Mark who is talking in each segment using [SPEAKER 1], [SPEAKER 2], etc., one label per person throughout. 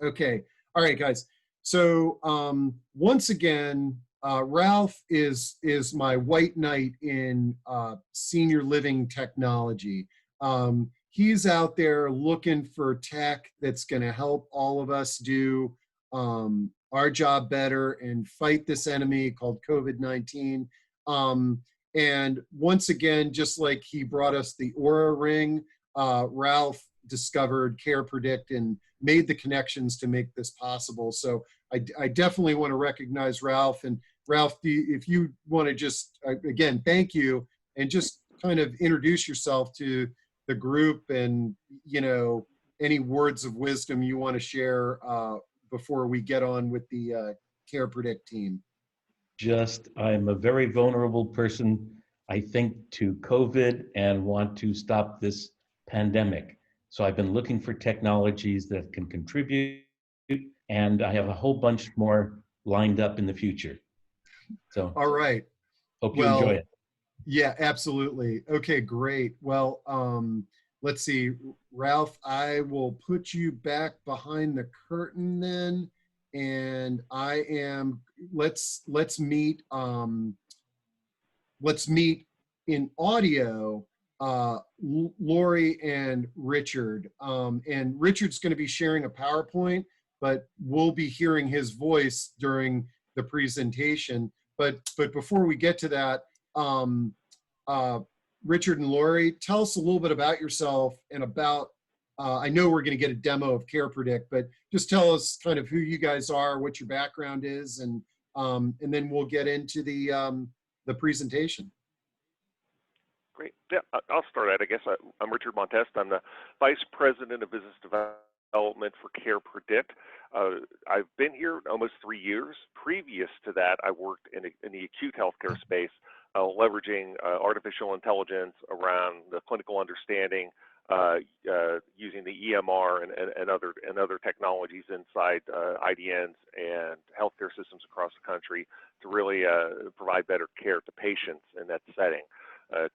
[SPEAKER 1] Okay. All right, guys. So once again, Ralph is my white knight in senior living technology. He's out there looking for tech that's going to help all of us do our job better and fight this enemy called COVID-19. And once again, just like he brought us the Aura Ring, Ralph discovered CarePredict and made the connections to make this possible. So I definitely want to recognize Ralph. And Ralph, if you want to just, again, thank you, and just kind of introduce yourself to the group and, you know, any words of wisdom you want to share before we get on with the CarePredict team.
[SPEAKER 2] I'm a very vulnerable person, I think, to COVID and want to stop this pandemic. So I've been looking for technologies that can contribute, and I have a whole bunch more lined up in the future. So,
[SPEAKER 1] all right.
[SPEAKER 2] Hope you enjoy it.
[SPEAKER 1] Yeah, absolutely. Okay, great. Well, let's see, Ralph, I will put you back behind the curtain then. And let's meet in audio, Lori and Richard. And Richard's going to be sharing a PowerPoint, but we'll be hearing his voice during the presentation. But before we get to that, Richard and Lori, tell us a little bit about yourself and about, I know we're going to get a demo of CarePredict, but just tell us kind of who you guys are, what your background is, and then we'll get into the presentation.
[SPEAKER 3] Great. Yeah, I'll start out. I guess I'm Richard Montest. I'm the Vice President of Business Development for CarePredict. I've been here almost 3 years. Previous to that, I worked in the acute healthcare space, leveraging artificial intelligence around the clinical understanding, using the EMR and other technologies inside IDNs and healthcare systems across the country to really provide better care to patients in that setting.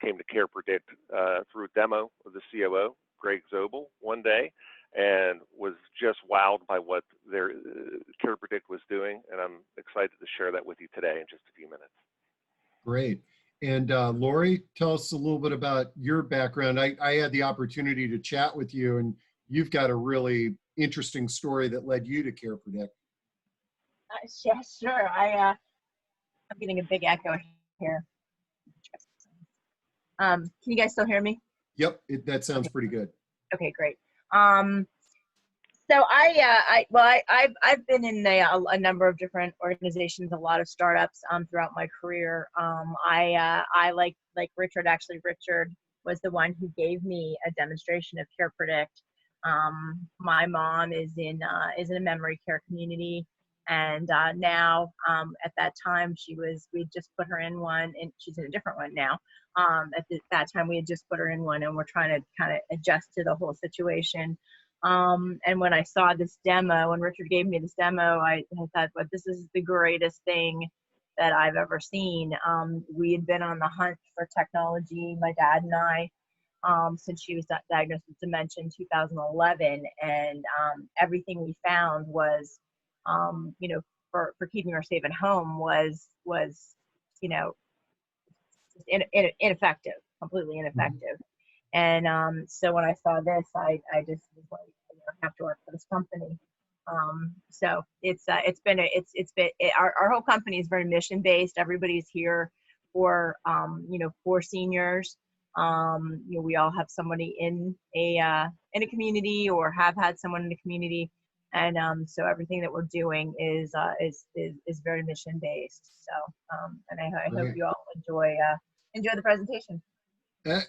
[SPEAKER 3] Came to CarePredict through a demo of the COO, Greg Zobel, one day, and was just wowed by what their CarePredict was doing, and I'm excited to share that with you today in just a few minutes.
[SPEAKER 1] Great. And Lori, tell us a little bit about your background. I had the opportunity to chat with you, and you've got a really interesting story that led you to CarePredict.
[SPEAKER 4] Yeah, sure. I'm getting a big echo here. Can you guys still hear me?
[SPEAKER 1] Yep, that sounds pretty good.
[SPEAKER 4] Okay, great. So I've been in a number of different organizations, a lot of startups throughout my career. I like Richard. Actually, Richard was the one who gave me a demonstration of CarePredict. My mom is in a memory care community, and now at that time we just put her in one, and she's in a different one now. At that time we had just put her in one, and we're trying to kind of adjust to the whole situation. And when I saw this demo, when Richard gave me this demo, I thought, well, this is the greatest thing that I've ever seen. We had been on the hunt for technology, my dad and I, since she was diagnosed with dementia in 2011. And everything we found was, for keeping her safe at home was ineffective, completely ineffective. And so when I saw this, I just was like, I have to work for this company. So our whole company is very mission based. Everybody's here for for seniors. We all have somebody in a community or have had someone in the community, and so everything that we're doing is very mission based. So and I hope you all enjoy the presentation.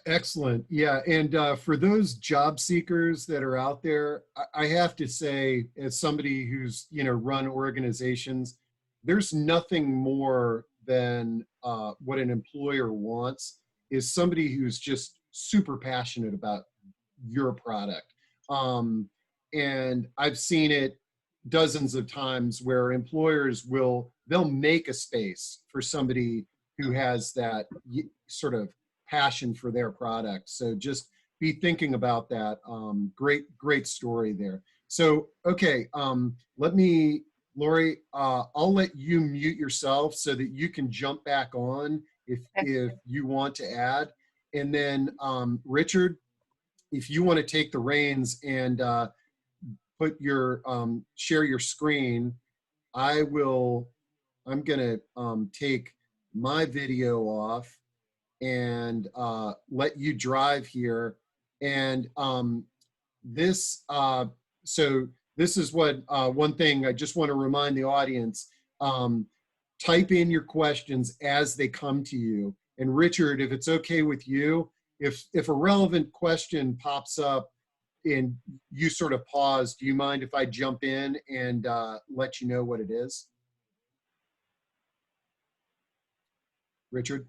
[SPEAKER 1] Excellent. Yeah. And for those job seekers that are out there, I have to say, as somebody who's, run organizations, there's nothing more than what an employer wants is somebody who's just super passionate about your product. And I've seen it dozens of times where employers they'll make a space for somebody who has that sort of passion for their product. So just be thinking about that. Great story there. So, okay, Lori, I'll let you mute yourself so that you can jump back on if you want to add. And then Richard, if you want to take the reins and put your share your screen, I'm gonna take my video off and let you drive here. And this so this is what one thing I just want to remind the audience. Type in your questions as they come to you. And Richard, if it's okay with you, if a relevant question pops up and you sort of pause, do you mind if I jump in and let you know what it is? Richard?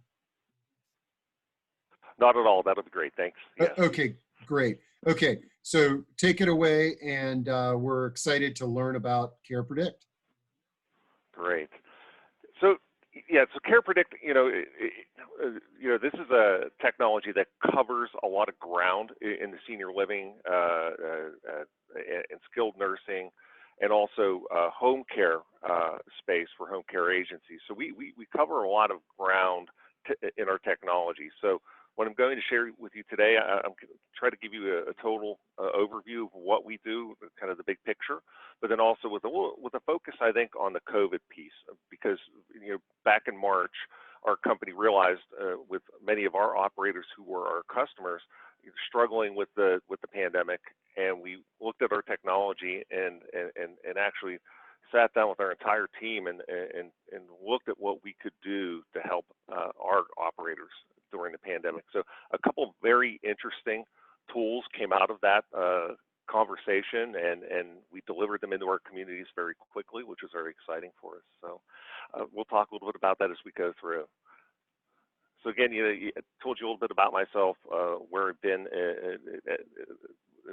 [SPEAKER 3] Not at all. That would be great. Thanks. Yes.
[SPEAKER 1] Okay, great. Okay, so take it away, and we're excited to learn about CarePredict.
[SPEAKER 3] Great. So yeah, so CarePredict, this is a technology that covers a lot of ground in the senior living and skilled nursing, and also home care space for home care agencies. So we cover a lot of ground in our technology. So what I'm going to share with you today, I'm going to try to give you a total overview of what we do, kind of the big picture, but then also with a focus, I think, on the COVID piece, because back in March, our company realized with many of our operators who were our customers struggling with the pandemic, and we looked at our technology and actually sat down with our entire team and looked at what we could do to help our operators during the pandemic. So a couple of very interesting tools came out of that conversation, and we delivered them into our communities very quickly, which was very exciting for us. So we'll talk a little bit about that as we go through. So again, I told you a little bit about myself, where I've been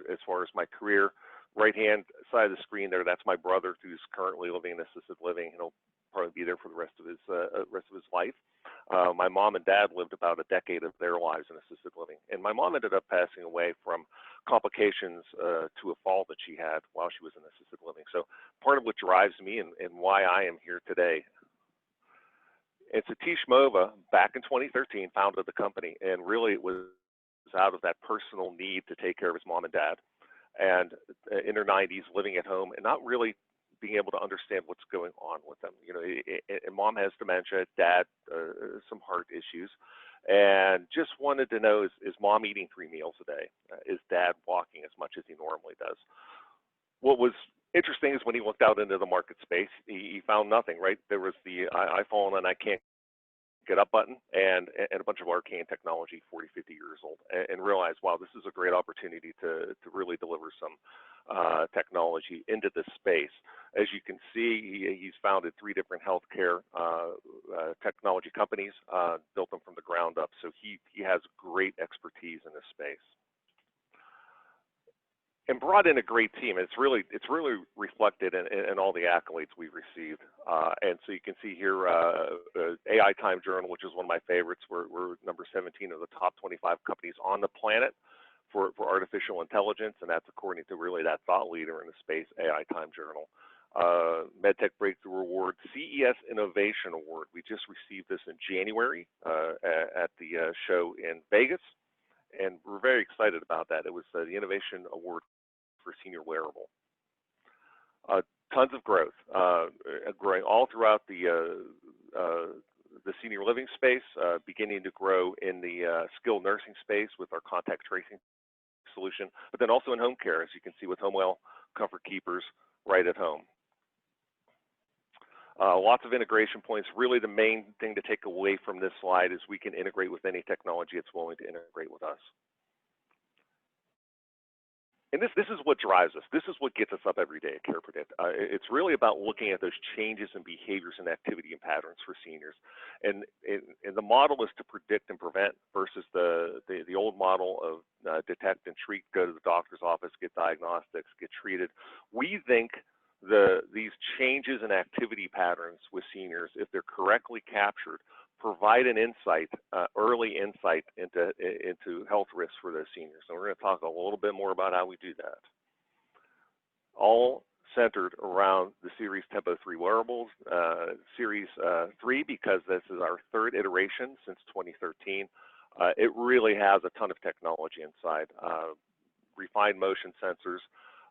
[SPEAKER 3] as far as my career. Right-hand side of the screen there, that's my brother who's currently living in assisted living. He'll probably be there for the rest of his life. My mom and dad lived about a decade of their lives in assisted living, and my mom ended up passing away from complications to a fall that she had while she was in assisted living. So part of what drives me and why I am here today. And Satish Mova, back in 2013, founded the company, and really it was out of that personal need to take care of his mom and dad, and in their 90s, living at home and not really being able to understand what's going on with them. And mom has dementia, dad some heart issues, and just wanted to know, is mom eating 3 meals a day? Is dad walking as much as he normally does? What was interesting is when he looked out into the market space, he found nothing, right? There was the I've fallen and I can't get up button and a bunch of arcane technology, 40, 50 years old, and realized, wow, this is a great opportunity to really deliver some technology into this space. As you can see, he's founded 3 different healthcare technology companies, built them from the ground up. So he has great expertise in this space, and brought in a great team. It's really reflected in all the accolades we've received. And so you can see here, AI Time Journal, which is one of my favorites. We're number 17 of the top 25 companies on the planet for artificial intelligence, and that's according to really that thought leader in the space, AI Time Journal. MedTech Breakthrough Award, CES Innovation Award. We just received this in January at the show in Vegas, and we're very excited about that. It was the Innovation Award for Senior Wearable. Tons of growth, growing all throughout the senior living space, beginning to grow in the skilled nursing space with our contact tracing solution, but then also in home care, as you can see with HomeWell Comfort Keepers right at home. Lots of integration points. Really the main thing to take away from this slide is we can integrate with any technology that's willing to integrate with us. And this is what drives us. This is what gets us up every day at CarePredict. It's really about looking at those changes in behaviors and activity and patterns for seniors. And the model is to predict and prevent versus the old model of detect and treat, go to the doctor's office, get diagnostics, get treated. We think these changes in activity patterns with seniors, if they're correctly captured, provide an insight, early insight into health risks for those seniors. And we're going to talk a little bit more about how we do that. all centered around the Series Tempo 3 wearables. Series 3, because this is our third iteration since 2013, it really has a ton of technology inside. Refined motion sensors.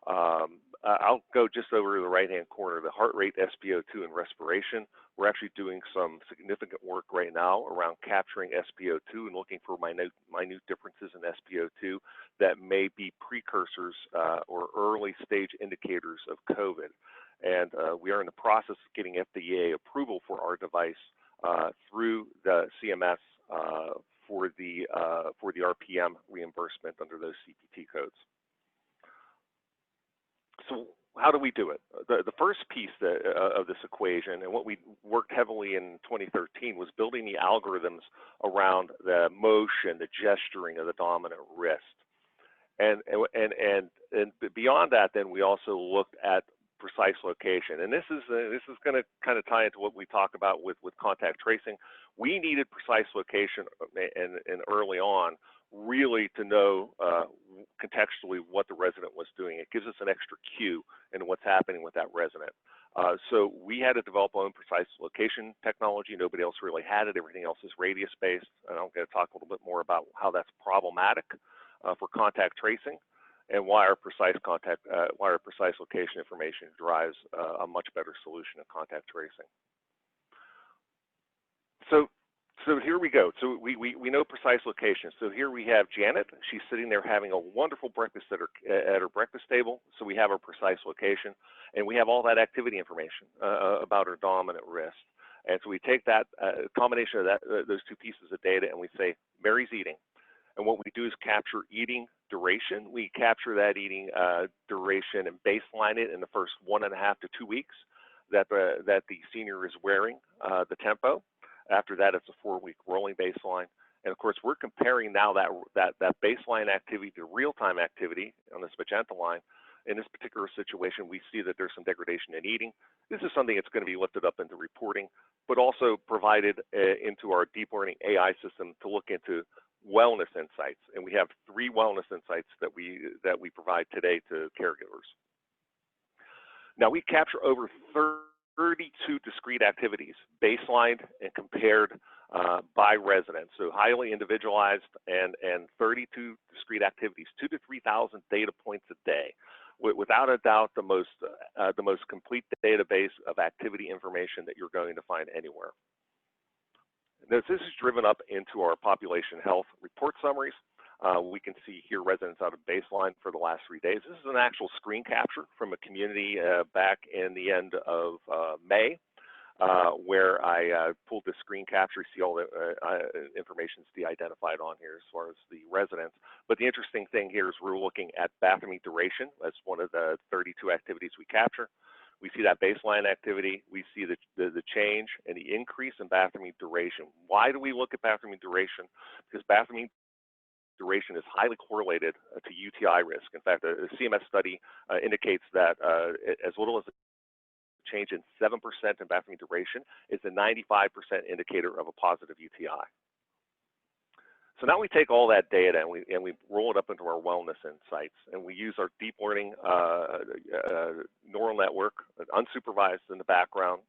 [SPEAKER 3] I'll go just over to the right-hand corner, the heart rate, SpO2, and respiration. We're actually doing some significant work right now around capturing SpO2 and looking for minute differences in SpO2 that may be precursors or early stage indicators of COVID. And we are in the process of getting FDA approval for our device through the CMS for the RPM reimbursement under those CPT codes. So how do we do it? The first piece of this equation, and what we worked heavily in 2013, was building the algorithms around the motion, the gesturing of the dominant wrist. And beyond that, then we also looked at precise location. And this is going to kind of tie into what we talk about with contact tracing. We needed precise location and early on, really to know contextually what the resident was doing. It gives us an extra cue in what's happening with that resident. So we had to develop our own precise location technology. Nobody else really had it. Everything else is radius-based. And I'm going to talk a little bit more about how that's problematic for contact tracing, and why our precise location information drives a much better solution in contact tracing. So here we go. So we know precise location. So here we have Janet. She's sitting there having a wonderful breakfast at her breakfast table. So we have her precise location, and we have all that activity information about her dominant wrist. And so we take that combination of those two pieces of data, and we say Mary's eating. And what we do is capture eating duration. We capture that eating duration and baseline it in the first 1.5 to 2 weeks that the senior is wearing the tempo. After that, it's a 4-week rolling baseline. And of course, we're comparing now that baseline activity to real-time activity on this magenta line. In this particular situation, we see that there's some degradation in eating. This is something that's going to be lifted up into reporting, but also provided into our deep learning AI system to look into wellness insights. And we have 3 wellness insights that we provide today to caregivers. Now, we capture over 32 discrete activities, baselined and compared by residents, so highly individualized, and 32 discrete activities, 2,000 to 3,000 data points a day. Without a doubt, the most complete database of activity information that you're going to find anywhere. Now, this is driven up into our population health report summaries. We can see here residents out of baseline for the last 3 days. This is an actual screen capture from a community back in the end of May, where I pulled this screen capture. You see all the information is de-identified on here as far as the residents. But the interesting thing here is we're looking at bathroom duration. That's one of the 32 activities we capture. We see that baseline activity. We see the change and the increase in bathroom duration. Why do we look at bathroom duration? Because bathroom duration is highly correlated to UTI risk. In fact, a CMS study indicates that as little as a change in 7% in bathroom duration is a 95% indicator of a positive UTI. So now we take all that data and we roll it up into our wellness insights, and we use our deep learning neural network, unsupervised in the background,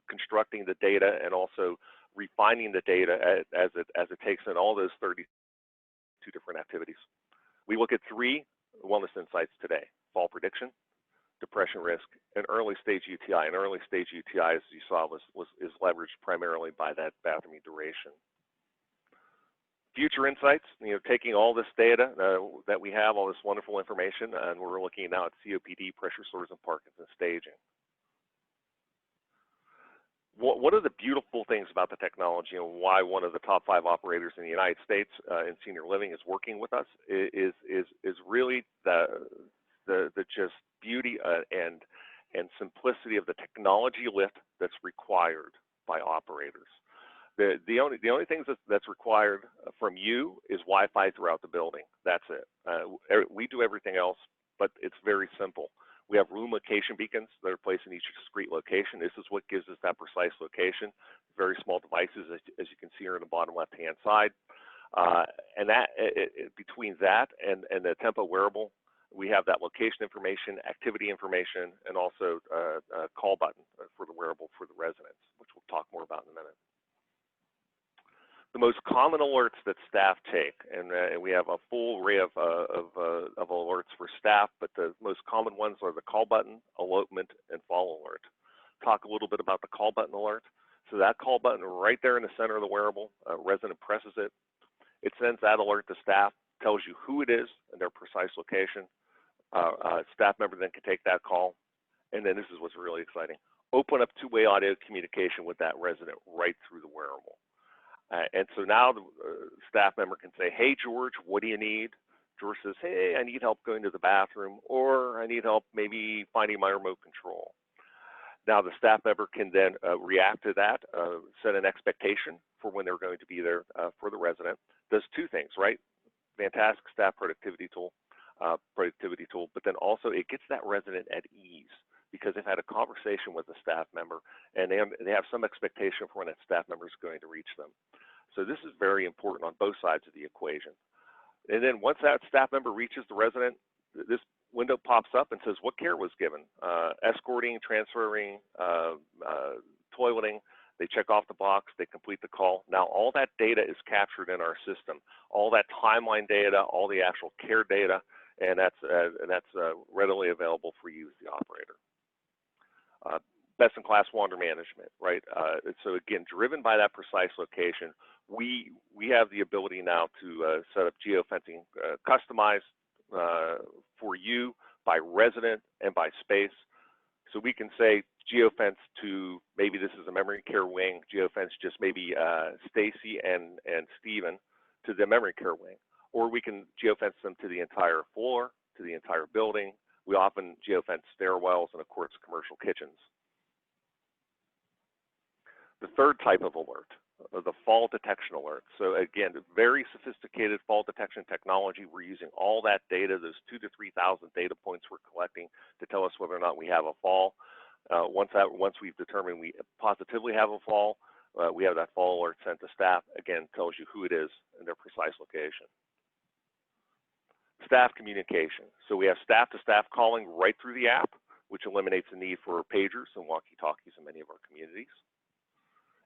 [SPEAKER 3] constructing the data and also refining the data as it takes in all those 32 different activities. We look at 3 wellness insights today: fall prediction, depression risk, and early stage UTI. And early stage UTI, as you saw, is leveraged primarily by that bathroom duration. Future insights, taking all this data that we have, all this wonderful information, and we're looking now at COPD, pressure sores, and Parkinson's staging. One of the beautiful things about the technology and why one of the top 5 operators in the United States in senior living is working with us is really the just beauty and simplicity of the technology lift that's required by operators. The only things that's required from you is Wi-Fi throughout the building. That's it. We do everything else, but it's very simple. We have room location beacons that are placed in each discrete location. This is what gives us that precise location. Very small devices, as you can see here in the bottom left-hand side. And that between that and the Tempo wearable, we have that location information, activity information, and also a call button for the wearable for the residents, which we'll talk more about in a minute. The most common alerts that staff take, and we have a full array of alerts for staff, but the most common ones are the call button, elopement, and fall alert. Talk a little bit about the call button alert. So that call button right there in the center of the wearable, a resident presses it. It sends that alert to staff, tells you who it is and their precise location. Staff member then can take that call, and then this is what's really exciting. Open up two-way audio communication with that resident right through the wearable. And so now the staff member can say, hey, George, what do you need? George says, hey, I need help going to the bathroom, or I need help maybe finding my remote control. Now the staff member can then react to that, set an expectation for when they're going to be there for the resident. Does two things, right? Fantastic staff productivity tool, but then also it gets that resident at ease because they've had a conversation with the staff member and they have some expectation for when that staff member is going to reach them. So this is very important on both sides of the equation. And then once that staff member reaches the resident, this window pops up and says what care was given, escorting, transferring, toileting. They check off the box, they complete the call. Now all that data is captured in our system, all that timeline data, all the actual care data, and that's readily available for you as the operator. Best-in-class wander management, right? So again, driven by that precise location, we have the ability now to set up geofencing customized for you by resident and by space. So we can say geofence to, maybe this is a memory care wing, geofence just maybe Stacy and Stephen to the memory care wing. Or we can geofence them to the entire floor, to the entire building. We often geofence stairwells and of course commercial kitchens. The third type of alert, the fall detection alert. So again, very sophisticated fall detection technology. We're using all that data, those 2,000 to 3,000 data points we're collecting to tell us whether or not we have a fall. Once we've determined we positively have a fall, we have that fall alert sent to staff. Again, tells you who it is and their precise location. Staff communication. So we have staff-to-staff calling right through the app, which eliminates the need for pagers and walkie-talkies in many of our communities.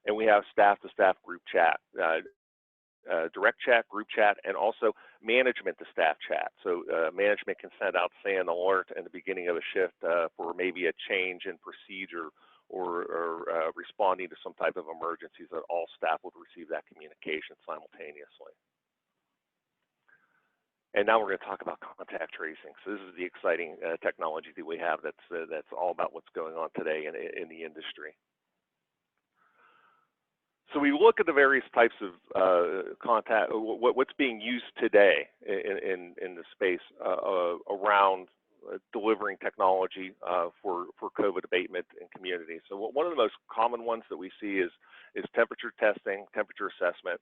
[SPEAKER 3] And we have staff-to-staff group chat, direct chat, group chat, and also management to staff chat. So management can send out, say, an alert in the beginning of a shift for maybe a change in procedure or responding to some type of emergency, so that all staff would receive that communication simultaneously. And now we're going to talk about contact tracing. So this is the exciting technology that we have that's all about what's going on today in the industry. So we look at the various types of contact, what's being used today in the space around delivering technology for COVID abatement in communities. So one of the most common ones that we see is temperature testing, temperature assessment.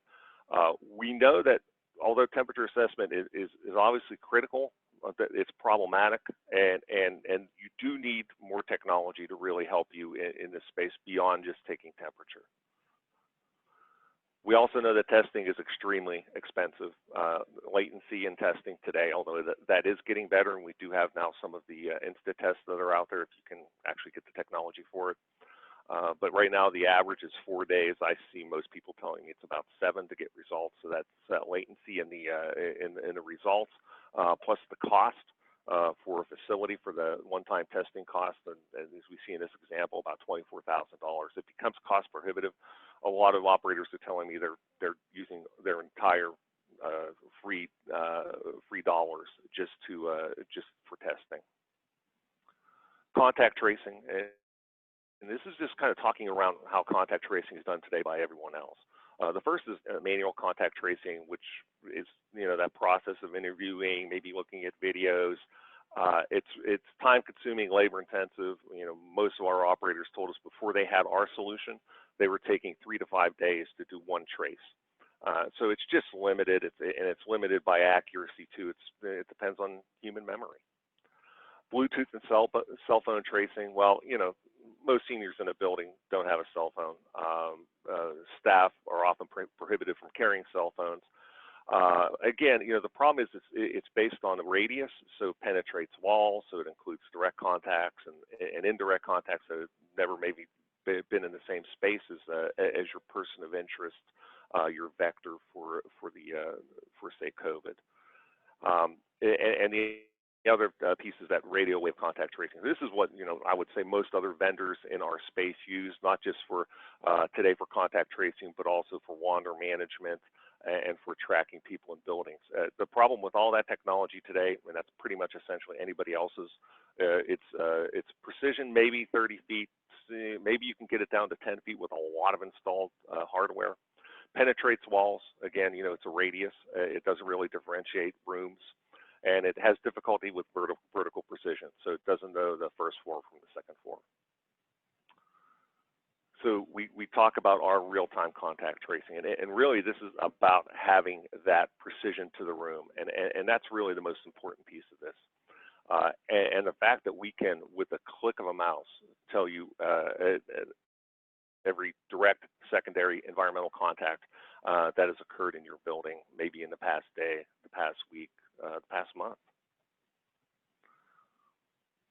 [SPEAKER 3] We know that although temperature assessment is obviously critical, that it's problematic, and you do need more technology to really help you in this space beyond just taking temperature. We also know that testing is extremely expensive. Latency in testing today, although that is getting better, and we do have now some of the instant tests that are out there if you can actually get the technology for it. But right now the average is 4 days. I see most people telling me it's about 7 to get results. So that's latency in the results, plus the cost for a facility for the one-time testing cost. And as we see in this example, about $24,000. It becomes cost prohibitive. A lot of operators are telling me they're using their entire free dollars just for testing. Contact tracing, and this is just kind of talking around how contact tracing is done today by everyone else. The first is manual contact tracing, which is that process of interviewing, maybe looking at videos. It's time-consuming, labor-intensive. Most of our operators told us before they had our solution, they were taking 3 to 5 days to do one trace. So it's just limited, and it's limited by accuracy too. It depends on human memory. Bluetooth and cell phone tracing. Well, most seniors in a building don't have a cell phone. Staff are often prohibited from carrying cell phones. Again, the problem is it's based on the radius, so it penetrates walls, so it includes direct contacts and indirect contacts that have never maybe been in the same space as your person of interest, your vector for say COVID. And the other piece is that radio wave contact tracing. This is what I would say most other vendors in our space use, not just for today for contact tracing, but also for wander management and for tracking people in buildings. The problem with all that technology today, and that's pretty much essentially anybody else's, it's precision, maybe 30 feet, maybe you can get it down to 10 feet with a lot of installed hardware. Penetrates walls, again, it's a radius. It doesn't really differentiate rooms, and it has difficulty with vertical precision, so it doesn't know the first floor from the second floor. So we talk about our real-time contact tracing, and really this is about having that precision to the room, and that's really the most important piece of this. And the fact that we can, with a click of a mouse, tell you every direct, secondary environmental contact that has occurred in your building, maybe in the past day, the past week, the past month.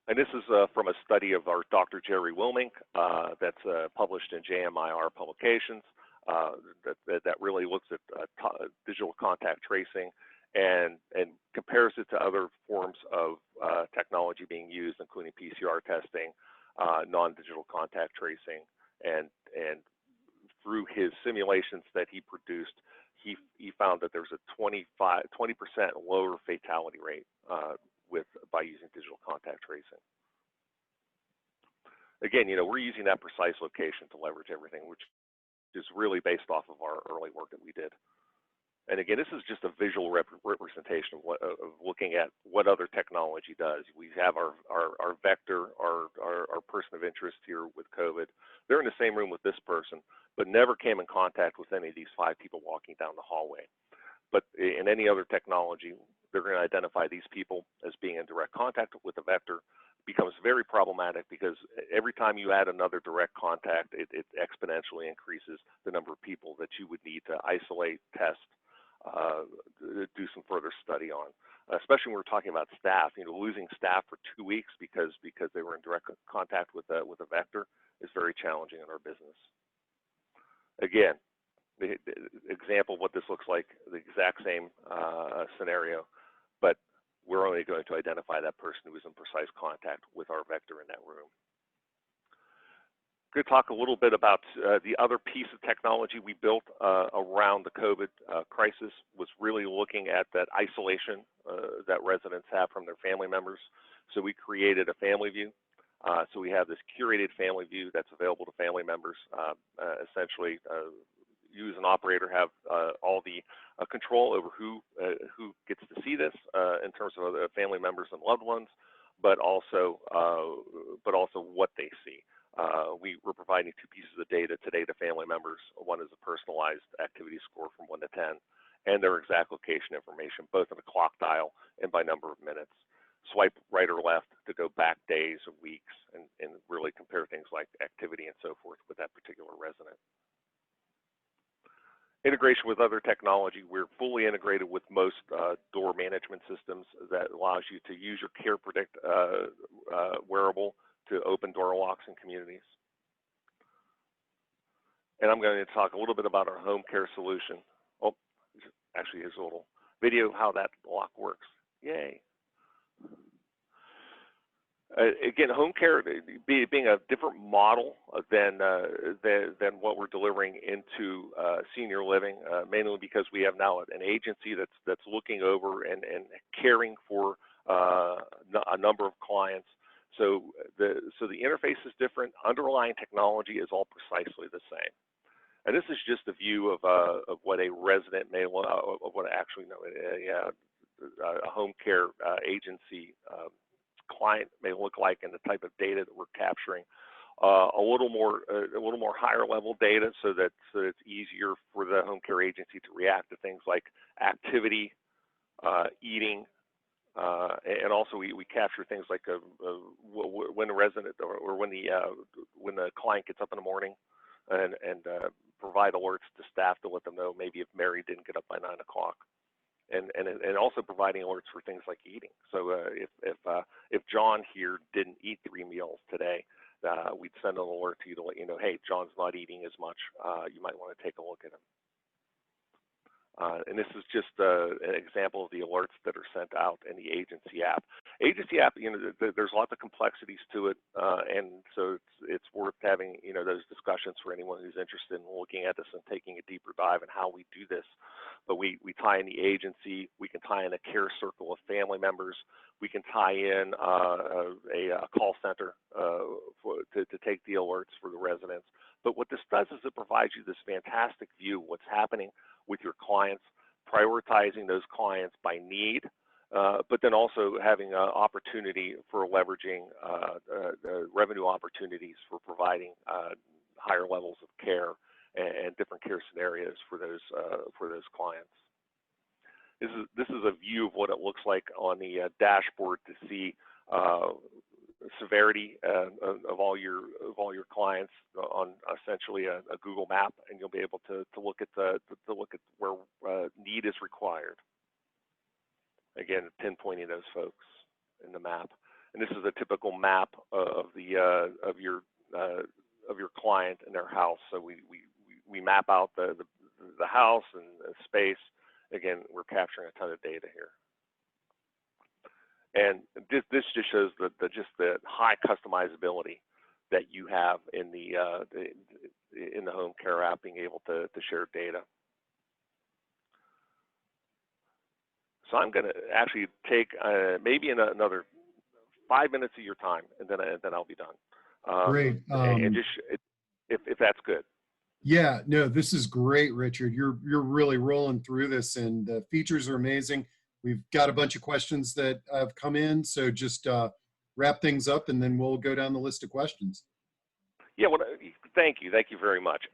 [SPEAKER 3] And this is from a study of our Dr. Jerry Wilmink that's published in JMIR Publications that really looks at digital contact tracing and compares it to other forms of technology being used, including PCR testing, non-digital contact tracing, and through his simulations that he produced, he found that there's a 20% lower fatality rate by using digital contact tracing. Again, we're using that precise location to leverage everything, which is really based off of our early work that we did. And again, this is just a visual representation of looking at what other technology does. We have our vector, our person of interest here with COVID. They're in the same room with this person, but never came in contact with any of these 5 people walking down the hallway. But in any other technology, they're going to identify these people as being in direct contact with the vector. It becomes very problematic because every time you add another direct contact, it exponentially increases the number of people that you would need to isolate, test, do some further study on. Especially when we're talking about staff, losing staff for 2 weeks because they were in direct contact with a vector is very challenging in our business. Again, the example of what this looks like, the exact same scenario, but we're only going to identify that person who is in precise contact with our vector in that room. Going to talk a little bit about the other piece of technology we built around the COVID crisis was really looking at that isolation that residents have from their family members. So we created a family view. So we have this curated family view that's available to family members. Essentially, you as an operator have all the control over who gets to see this in terms of family members and loved ones, but also what they see. We're providing 2 pieces of data today to family members. One is a personalized activity score from 1 to 10, and their exact location information, both in a clock dial and by number of minutes. Swipe right or left to go back days or weeks and really compare things like activity and so forth with that particular resident. Integration with other technology, we're fully integrated with most door management systems that allows you to use your CarePredict wearable to open door locks in communities. And I'm going to talk a little bit about our home care solution. Oh, actually here's a little video of how that lock works. Yay. Again, home care being a different model than what we're delivering into senior living, mainly because we have now an agency that's looking over and caring for a number of clients. So the interface is different. Underlying technology is all precisely the same. And this is just a view of what a resident may want, of what actually a home care agency client may look like, and the type of data that we're capturing. A little more higher level data, so that it's easier for the home care agency to react to things like activity, eating, and also we capture things like when the resident or when the client gets up in the morning, and provide alerts to staff to let them know maybe if Mary didn't get up by 9 o'clock. and also providing alerts for things like eating. So if John here didn't eat 3 meals today, we'd send an alert to you to let you know, hey, John's not eating as much. You might want to take a look at him. And this is just an example of the alerts that are sent out in the agency app. Agency app, there's lots of complexities to it, and so it's worth having those discussions for anyone who's interested in looking at this and taking a deeper dive in how we do this. But we tie in the agency, we can tie in a care circle of family members, we can tie in a call center to take the alerts for the residents. But what this does is it provides you this fantastic view of what's happening with your clients, prioritizing those clients by need, but then also having an opportunity for leveraging revenue opportunities for providing higher levels of care and different care scenarios for those clients. This is a view of what it looks like on the dashboard to see severity of all your clients on essentially a Google map, and you'll be able to look at where need is required. Again, pinpointing those folks in the map. And this is a typical map of your client and their house. So we map out the house and the space. Again, we're capturing a ton of data here. And this just shows the high customizability that you have in the home care app, being able to share data. So I'm going to actually take maybe another 5 minutes of your time, and then I'll be done.
[SPEAKER 1] Great.
[SPEAKER 3] And just if that's good.
[SPEAKER 1] Yeah, no, this is great, Richard. You're really rolling through this, and the features are amazing. We've got a bunch of questions that have come in, so just wrap things up, and then we'll go down the list of questions.
[SPEAKER 3] Yeah, thank you very much.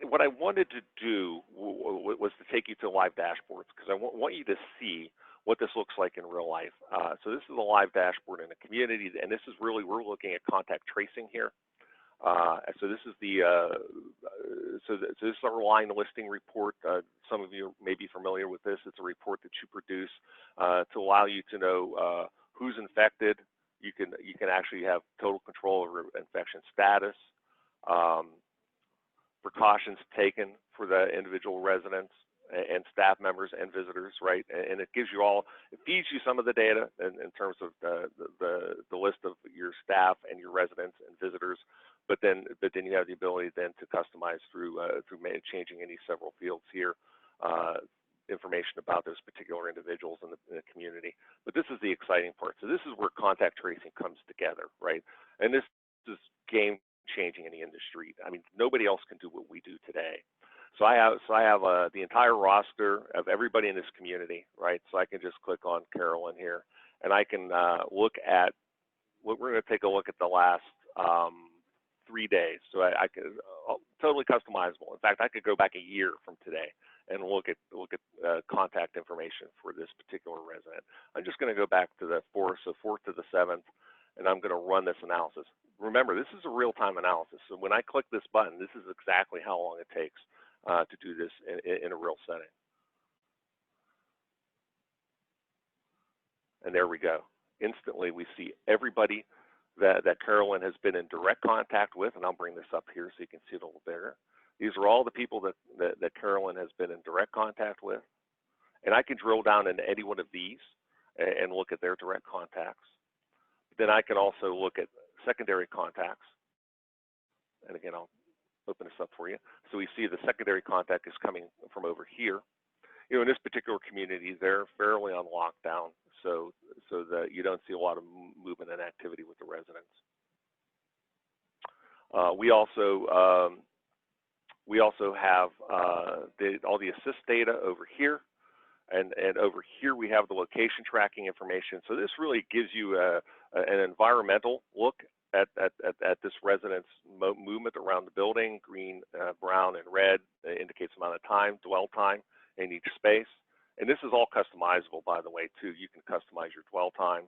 [SPEAKER 3] What I wanted to do was to take you to live dashboards, because I want you to see what this looks like in real life. So this is a live dashboard in a community, and this is really, we're looking at contact tracing here. So this is this is our line listing report. Some of you may be familiar with this. It's a report that you produce to allow you to know who's infected. You can actually have total control over infection status, precautions taken for the individual residents and staff members and visitors, right? And it gives you it feeds you some of the data in terms of the list of your staff and your residents and visitors. But then you have the ability then to customize through changing any several fields here, information about those particular individuals in the community. But this is the exciting part. So this is where contact tracing comes together, right? And this is game changing in the industry. I mean, nobody else can do what we do today. So I have the entire roster of everybody in this community, right? So I can just click on Carolyn here, and I can look at we're going to take a look at the last 3 days. So I could totally customizable. In fact, I could go back a year from today and look at contact information for this particular resident. I'm just going to go back to the 4th, so 4th to the 7th, and I'm going to run this analysis. Remember, this is a real-time analysis. So when I click this button, this is exactly how long it takes to do this in a real setting. And there we go. Instantly, we see everybody that Carolyn has been in direct contact with, and I'll bring this up here so you can see it a little bigger. These are all the people that Carolyn has been in direct contact with. And I can drill down into any one of these and look at their direct contacts. Then I can also look at secondary contacts. And again, I'll open this up for you. So we see the secondary contact is coming from over here. In this particular community, they're fairly on lockdown, so that you don't see a lot of movement and activity with the residents. We also have all the assist data over here, and over here we have the location tracking information. So this really gives you an environmental look at this resident's movement around the building. Green, brown, and red indicates amount of time, dwell time in each space. And this is all customizable, by the way, too. You can customize your dwell time.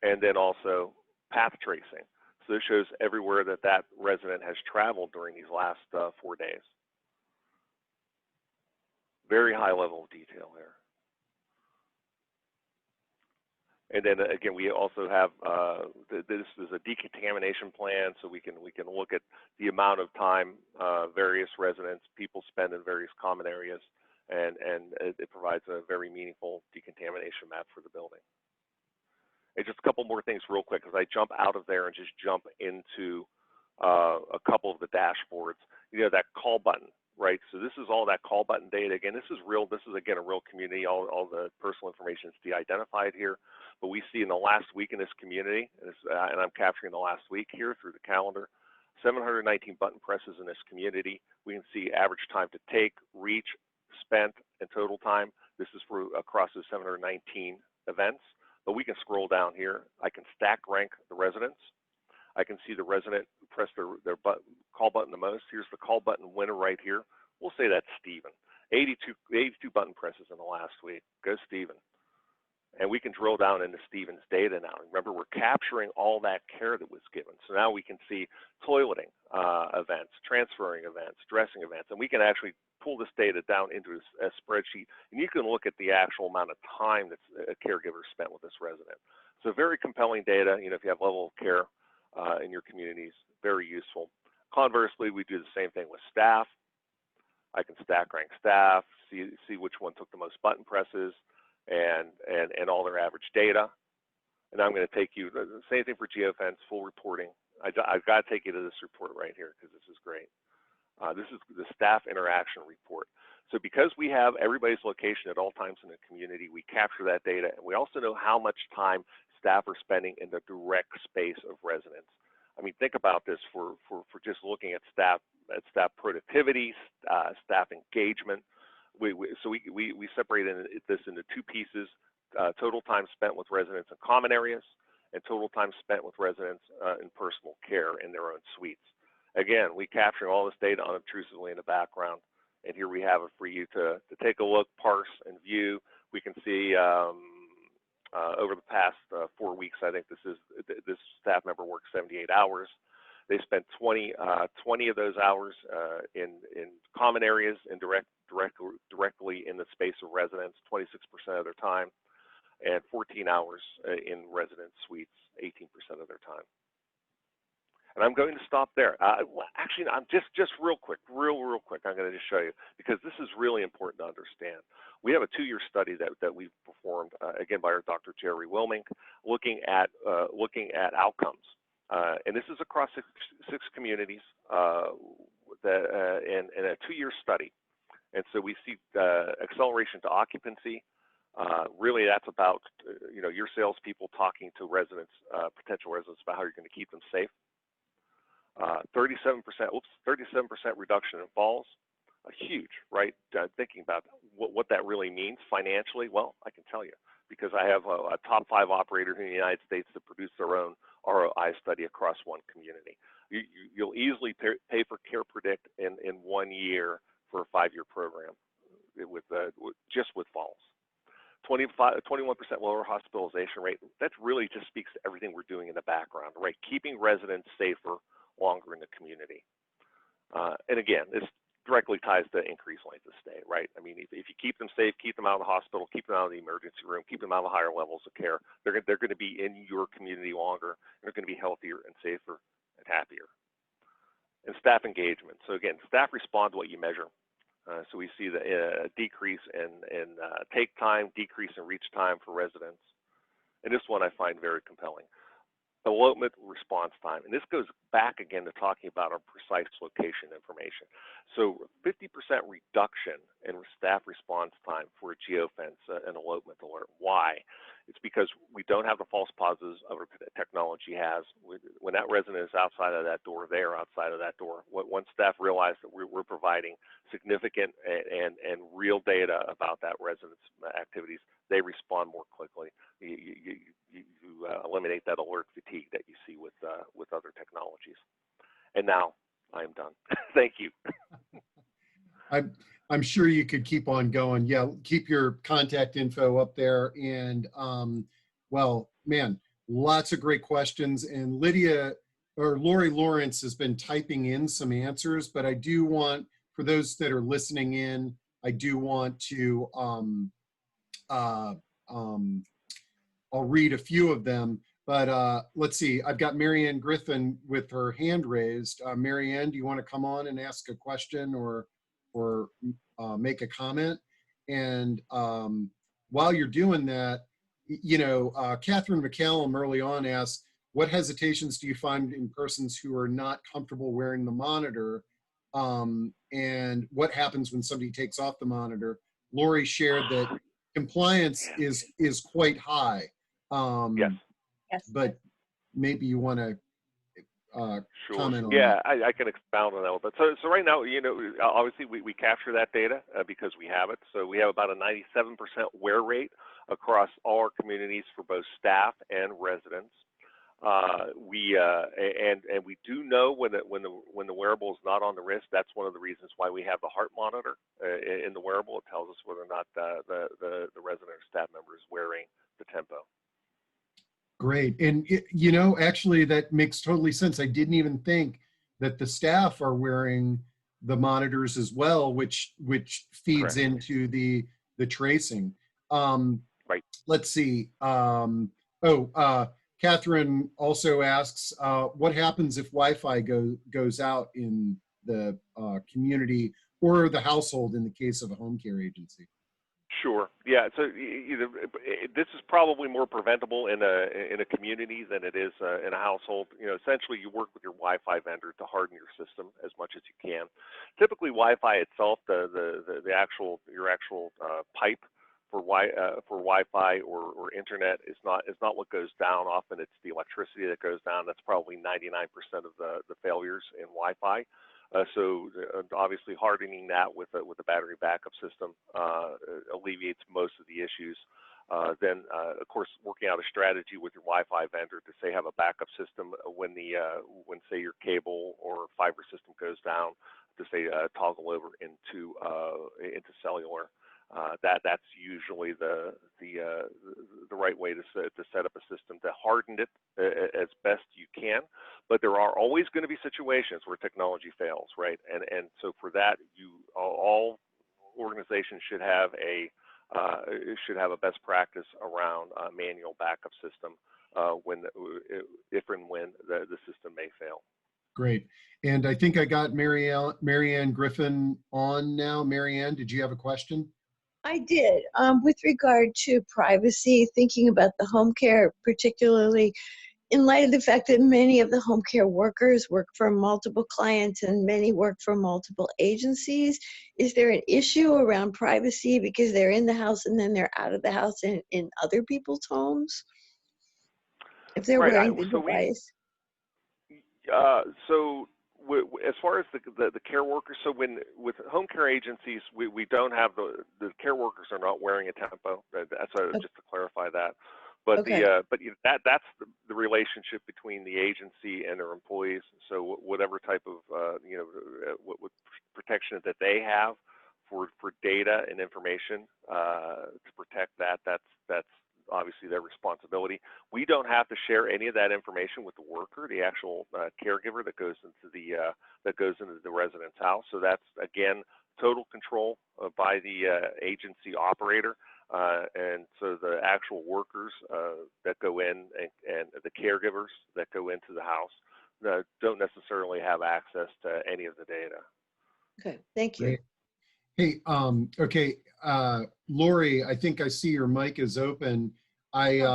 [SPEAKER 3] And then also path tracing. So this shows everywhere that resident has traveled during these last 4 days. Very high level of detail here. And then again, we also have this is a decontamination plan, so we can look at the amount of time various residents, people spend in various common areas, and it provides a very meaningful decontamination map for the building. And just a couple more things real quick, as I jump out of there and just jump into a couple of the dashboards. You know, that call button, right? So this is all that call button data. Again, this is real. This is again a real community. All the personal information is de-identified here. But we see in the last week in this community, and I'm capturing the last week here through the calendar, 719 button presses in this community. We can see average time to take, reach, spent, and total time. This is for across the 719 events. But we can scroll down here. I can stack rank the residents. I can see the resident who pressed their call button the most. Here's the call button winner right here. We'll say that's Stephen. 82 button presses in the last week. Go Stephen. And we can drill down into Stephen's data now. Remember, we're capturing all that care that was given. So now we can see toileting events, transferring events, dressing events, and we can actually pull this data down into a spreadsheet, and you can look at the actual amount of time that a caregiver spent with this resident. So very compelling data. You know, if you have level of care in your communities, very useful. Conversely, we do the same thing with staff. I can stack rank staff, see which one took the most button presses, and all their average data. And I'm going to take you, the same thing for geofence, full reporting. I've got to take you to this report right here because this is great. This is the staff interaction report. So because we have everybody's location at all times in the community, we capture that data, and we also know how much time staff are spending in the direct space of residents. I mean, think about this for just looking at staff productivity, staff engagement. We separated this into two pieces, total time spent with residents in common areas and total time spent with residents in personal care in their own suites. Again, we capturing all this data unobtrusively in the background, and here we have it for you to take a look, parse, and view. We can see over the past 4 weeks, I think this staff member worked 78 hours. They spent 20 of those hours in common areas and directly in the space of residents, 26% of their time, and 14 hours in resident suites, 18% of their time. And I'm going to stop there. Well, actually, I'm just real quick, real quick. I'm going to just show you because this is really important to understand. We have a 2-year study that we've performed again by our Dr. Jerry Wilmink, looking at outcomes, and this is across six communities in a 2-year study. And so we see acceleration to occupancy. Really, that's about your salespeople talking to residents, potential residents, about how you're going to keep them safe. 37% reduction in falls, huge, right? Thinking about what that really means financially, well, I can tell you because I have a top 5 operator in the United States that produced their own ROI study across one community. You'll easily pay for CarePredict in 1 year for a 5-year program just with falls. 21% lower hospitalization rate. That really just speaks to everything we're doing in the background, right? Keeping residents safer longer in the community. And again, this directly ties to increased length of stay, right? I mean, if you keep them safe, keep them out of the hospital, keep them out of the emergency room, keep them out of higher levels of care, they're going to be in your community longer, and they're going to be healthier and safer and happier. And staff engagement. So again, staff respond to what you measure. So we see the decrease in take time, decrease in reach time for residents. And this one I find very compelling. Elopement response time. And this goes back again to talking about our precise location information. So 50% reduction in staff response time for a geofence and elopement alert. Why? It's because we don't have the false positives of the technology has. When that resident is outside of that door, they are outside of that door. Once staff realize that we're providing significant and real data about that resident's activities, they respond more quickly. You eliminate that alert fatigue that you see with other technologies. And now I am done. Thank you.
[SPEAKER 1] I'm sure you could keep on going. Yeah, keep your contact info up there. And well, man, lots of great questions. And Lori Lawrence has been typing in some answers, but I do want, for those that are listening in, I do want to, uh, um, I'll read a few of them, but let's see. I've got Marianne Griffin with her hand raised. Marianne, do you want to come on and ask a question or make a comment? And while you're doing that, Catherine McCallum early on asked, what hesitations do you find in persons who are not comfortable wearing the monitor? And what happens when somebody takes off the monitor? Lori shared that compliance is quite high.
[SPEAKER 3] Yes.
[SPEAKER 4] Yes.
[SPEAKER 1] But maybe you want to
[SPEAKER 3] Sure.
[SPEAKER 1] comment on
[SPEAKER 3] Yeah,
[SPEAKER 1] that.
[SPEAKER 3] I can expound on that a little bit. So right now, obviously we capture that data because we have it. So we have about a 97% wear rate across all our communities for both staff and residents. We do know when the wearable is not on the wrist. That's one of the reasons why we have the heart monitor in the wearable. It tells us whether or not the resident or staff member is wearing the tempo.
[SPEAKER 1] Great. And, actually, that makes totally sense. I didn't even think that the staff are wearing the monitors as well, which feeds
[SPEAKER 3] Correct.
[SPEAKER 1] into the tracing.
[SPEAKER 3] Right.
[SPEAKER 1] Let's see. Catherine also asks, what happens if Wi-Fi goes out in the community or the household in the case of a home care agency?
[SPEAKER 3] Sure. Yeah. So this is probably more preventable in a community than it is in a household. Essentially, you work with your Wi-Fi vendor to harden your system as much as you can. Typically, Wi-Fi itself, your actual pipe for Wi-Fi or internet is not what goes down. Often it's the electricity that goes down. That's probably 99% of the failures in Wi-Fi. So obviously hardening that with a battery backup system alleviates most of the issues. Then, of course, working out a strategy with your Wi-Fi vendor to say have a backup system when say your cable or fiber system goes down, to say toggle over into cellular. That's usually the right way to set up a system, to harden it as best you can. But there are always going to be situations where technology fails, right? And so for that, all organizations should have a best practice around a manual backup system if and when the system may fail.
[SPEAKER 1] Great. And I think I got Marianne Griffin on now. Marianne, did you have a question?
[SPEAKER 5] I did. With regard to privacy, thinking about the home care, particularly in light of the fact that many of the home care workers work for multiple clients and many work for multiple agencies, is there an issue around privacy because they're in the house and then they're out of the house in other people's homes if they're
[SPEAKER 3] Right.
[SPEAKER 5] wearing the device?
[SPEAKER 3] As far as the care workers, so with home care agencies, we don't have the care workers are not wearing a tempo. That's just to clarify that. But
[SPEAKER 5] Okay.
[SPEAKER 3] That's the relationship between the agency and their employees. So whatever type of what protection that they have for data and information to protect that's obviously their responsibility. We don't have to share any of that information with the worker, the actual caregiver that goes into the resident's house. So that's, again, total control by the agency operator. And so the actual workers that go in and the caregivers that go into the house don't necessarily have access to any of the data.
[SPEAKER 5] Okay, thank you.
[SPEAKER 1] Great. Hey, okay, Lori, I think I see your mic is open. I'd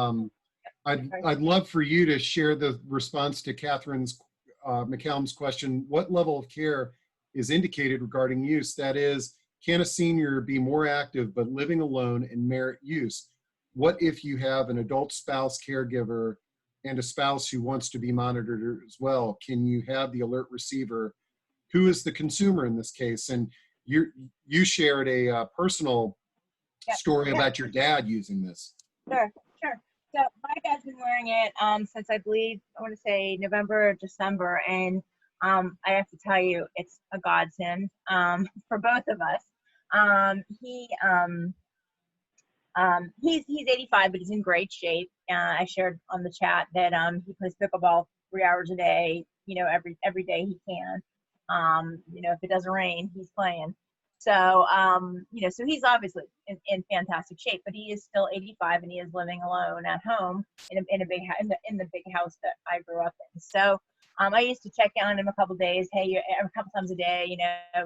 [SPEAKER 1] love for you to share the response to Catherine's McCallum's question. What level of care is indicated regarding use? That is, can a senior be more active but living alone and merit use? What if you have an adult spouse caregiver and a spouse who wants to be monitored as well? Can you have the alert receiver? Who is the consumer in this case? And you shared a personal story about your dad using this.
[SPEAKER 4] Sure. So my dad's been wearing it since I believe, I want to say November or December, and I have to tell you, it's a godsend for both of us. He's 85, but he's in great shape. I shared on the chat that he plays pickleball 3 hours a day, every day he can. If it doesn't rain, he's playing. So, so he's obviously in fantastic shape, but he is still 85 and he is living alone at home in a big in the big house that I grew up in. So, I used to check on him a couple days, a couple times a day,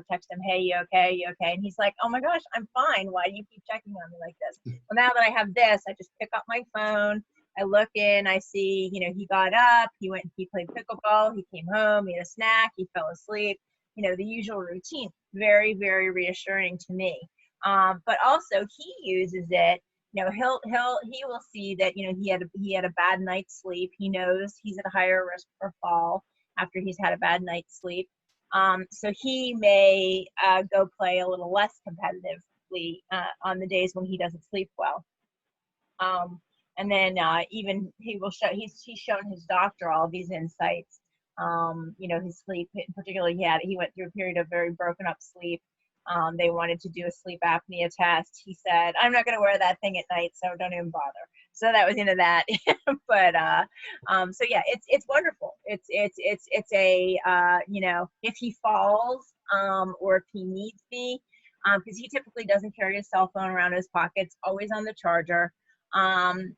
[SPEAKER 4] text him, hey, you okay, you okay? And he's like, oh my gosh, I'm fine. Why do you keep checking on me like this? Well, now that I have this, I just pick up my phone. I look in, I see, he got up, he played pickleball, he came home, he had a snack, he fell asleep, the usual routine. Very, very reassuring to me. But also he uses it, he will see that, he had a bad night's sleep. He knows he's at a higher risk for fall after he's had a bad night's sleep. So he may go play a little less competitively on the days when he doesn't sleep well. And then even he's shown his doctor all of these insights. His sleep, particularly he went through a period of very broken up sleep. They wanted to do a sleep apnea test. He said, I'm not going to wear that thing at night, so don't even bother. So that was into that. But so yeah, it's wonderful. It's a if he falls or if he needs me, because he typically doesn't carry his cell phone around his pockets, always on the charger. And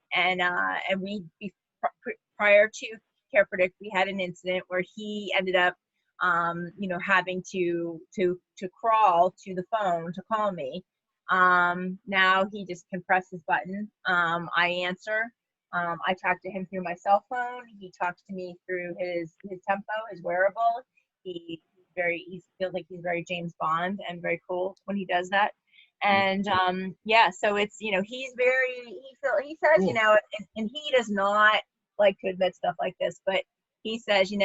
[SPEAKER 4] prior to CarePredict, we had an incident where he ended up, having to crawl to the phone to call me. Now he just can press his button. I answer. I talk to him through my cell phone. He talks to me through his Tempo, his wearable. He feels like he's very James Bond and very cool when he does that. And so it's he says
[SPEAKER 1] Cool.
[SPEAKER 4] and he does not like to admit stuff like this, but he says he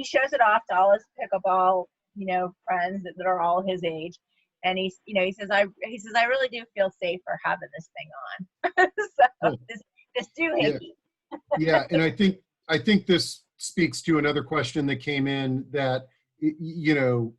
[SPEAKER 4] shows it off to all his pickleball friends that are all his age, and he says I really do feel safer having this thing on. So
[SPEAKER 1] Cool.
[SPEAKER 4] this doohickey.
[SPEAKER 1] Yeah, and I think this speaks to another question that came in that you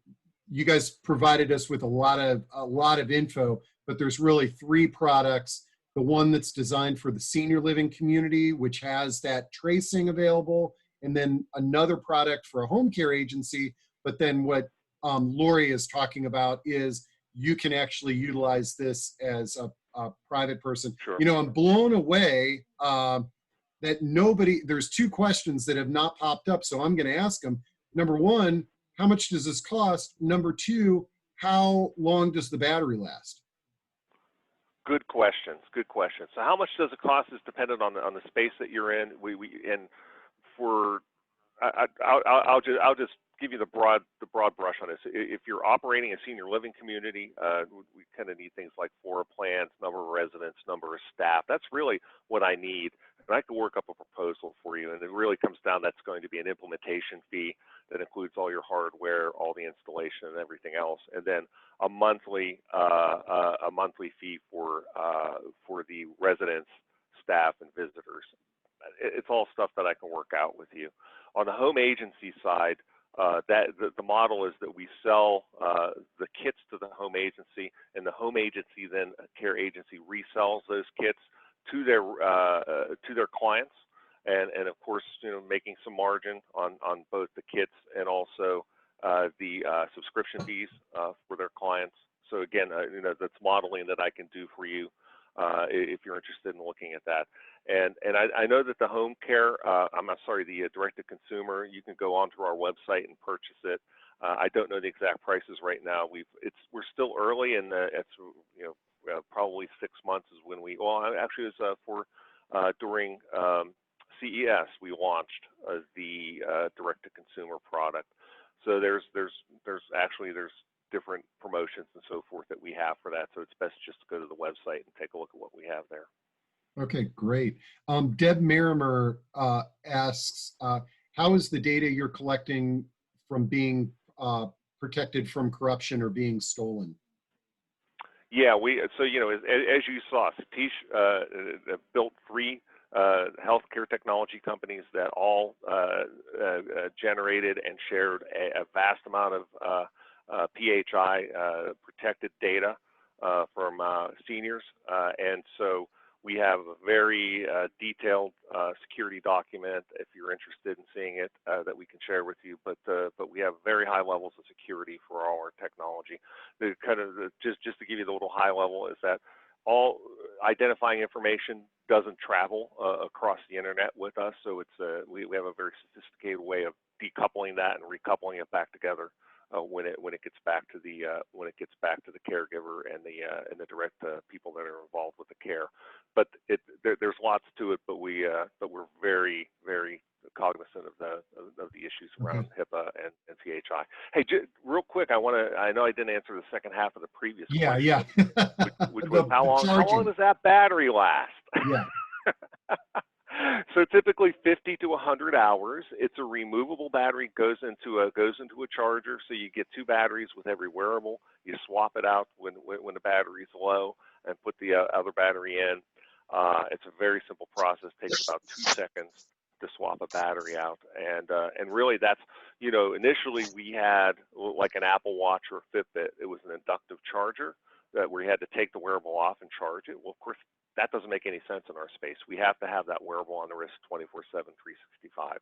[SPEAKER 1] guys provided us with a lot of info, but there's really 3 products. The one that's designed for the senior living community, which has that tracing available, and then another product for a home care agency. But then what Lori is talking about is you can actually utilize this as a private person.
[SPEAKER 3] Sure.
[SPEAKER 1] I'm blown away that there's 2 questions that have not popped up, so I'm going to ask them. Number 1, how much does this cost? Number 2, how long does the battery last?
[SPEAKER 3] Good questions. Good questions. So how much does it cost is dependent on the space that you're in. I'll just give you the broad brush on this. If you're operating a senior living community, we kind of need things like floor plans, number of residents, number of staff. That's really what I need. And I can work up a proposal for you, and it really comes down, that's going to be an implementation fee that includes all your hardware, all the installation, and everything else, and then a monthly fee for the residents, staff, and visitors. It's all stuff that I can work out with you. On the home agency side, the model is that we sell the kits to the home agency, and the home agency then care agency resells those kits to their clients, and of course, making some margin on both the kits and also the subscription fees for their clients. So again, that's modeling that I can do for you if you're interested in looking at that. And I know that the home care, the direct to consumer, you can go onto our website and purchase it. I don't know the exact prices right now. We're still early, and it's probably 6 months is when it was during CES we launched the direct to consumer product. So there's different promotions and so forth that we have for that. So it's best just to go to the website and take a look at what we have there.
[SPEAKER 1] Okay, great. Deb Marimer asks, how is the data you're collecting from being protected from corruption or being stolen?
[SPEAKER 3] Yeah, as you saw, Satish built 3 healthcare technology companies that all generated and shared a vast amount of PHI protected data from seniors, and so We have a very detailed security document, if you're interested in seeing it, that we can share with you. But we have very high levels of security for all our technology. Just to give you the little high level is that all identifying information doesn't travel across the internet with us, so it's we have a very sophisticated way of decoupling that and recoupling it back together when it gets back to the caregiver and the direct people that are involved with the care. But there's lots to it, but we're very, very cognizant of the issues around HIPAA and PHI. Hey, real quick, I know I didn't answer the second half of the previous question.
[SPEAKER 1] Yeah.
[SPEAKER 3] Which was how long does that battery last?
[SPEAKER 1] Yeah.
[SPEAKER 3] So typically 50 to 100 hours. It's a removable battery, goes into a charger. So you get two batteries with every wearable. You swap it out when the battery's low and put the other battery in. It's a very simple process. Takes about 2 seconds to swap a battery out, and really that's, initially we had like an Apple Watch or Fitbit. It was an inductive charger that we had to take the wearable off and charge it. Well, of course, that doesn't make any sense in our space. We have to have that wearable on the wrist 24/7, 365.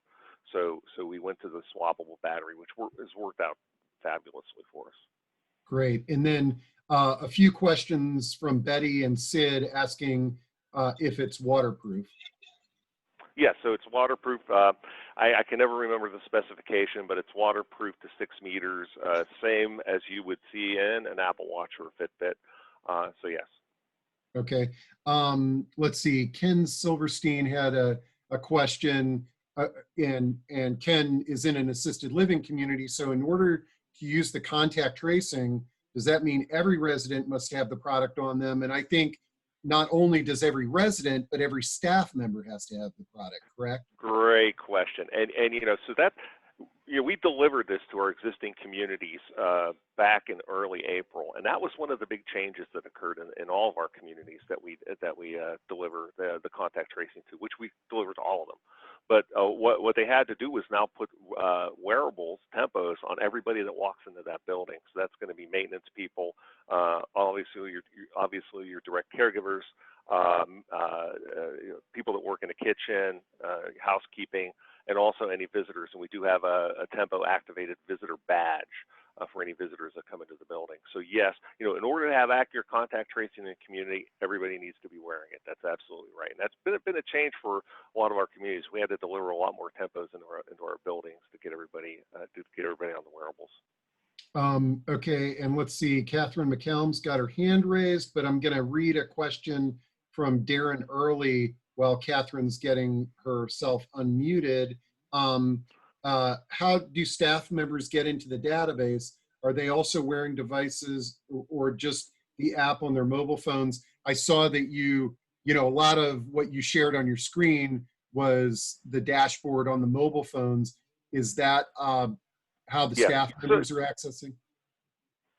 [SPEAKER 3] So we went to the swappable battery, which has worked out fabulously for us. Great.
[SPEAKER 1] And then a few questions from Betty and Sid asking if it's waterproof.
[SPEAKER 3] Yeah, so it's waterproof. I can never remember the specification, but it's waterproof to 6 meters, same as you would see in an Apple Watch or a Fitbit. So yes.
[SPEAKER 1] Okay. Let's see. Ken Silverstein had a question, and Ken is in an assisted living community. So in order to use the contact tracing, does that mean every resident must have the product on them? And I think not only does every resident, but every staff member has to have the product, correct?
[SPEAKER 3] Great question. And so that, we delivered this to our existing communities back in early April, and that was one of the big changes that occurred in all of our communities that we deliver the contact tracing to, which we deliver to all of them. But what they had to do was now put wearables, tempos on everybody that walks into that building. So that's going to be maintenance people, obviously your direct caregivers, people that work in the kitchen, housekeeping, and also any visitors. And we do have a tempo activated visitor badge for any visitors that come into the building. So yes, in order to have accurate contact tracing in the community, everybody needs to be wearing it. That's absolutely right. And that's been a change for a lot of our communities. We had to deliver a lot more tempos into our buildings to get everybody on the wearables.
[SPEAKER 1] Okay, and let's see. Catherine McCallum's got her hand raised, but I'm going to read a question from Darren Early while Catherine's getting herself unmuted. How do staff members get into the database? Are they also wearing devices or just the app on their mobile phones? I saw that a lot of what you shared on your screen was the dashboard on the mobile phones. Is that how the staff members are accessing?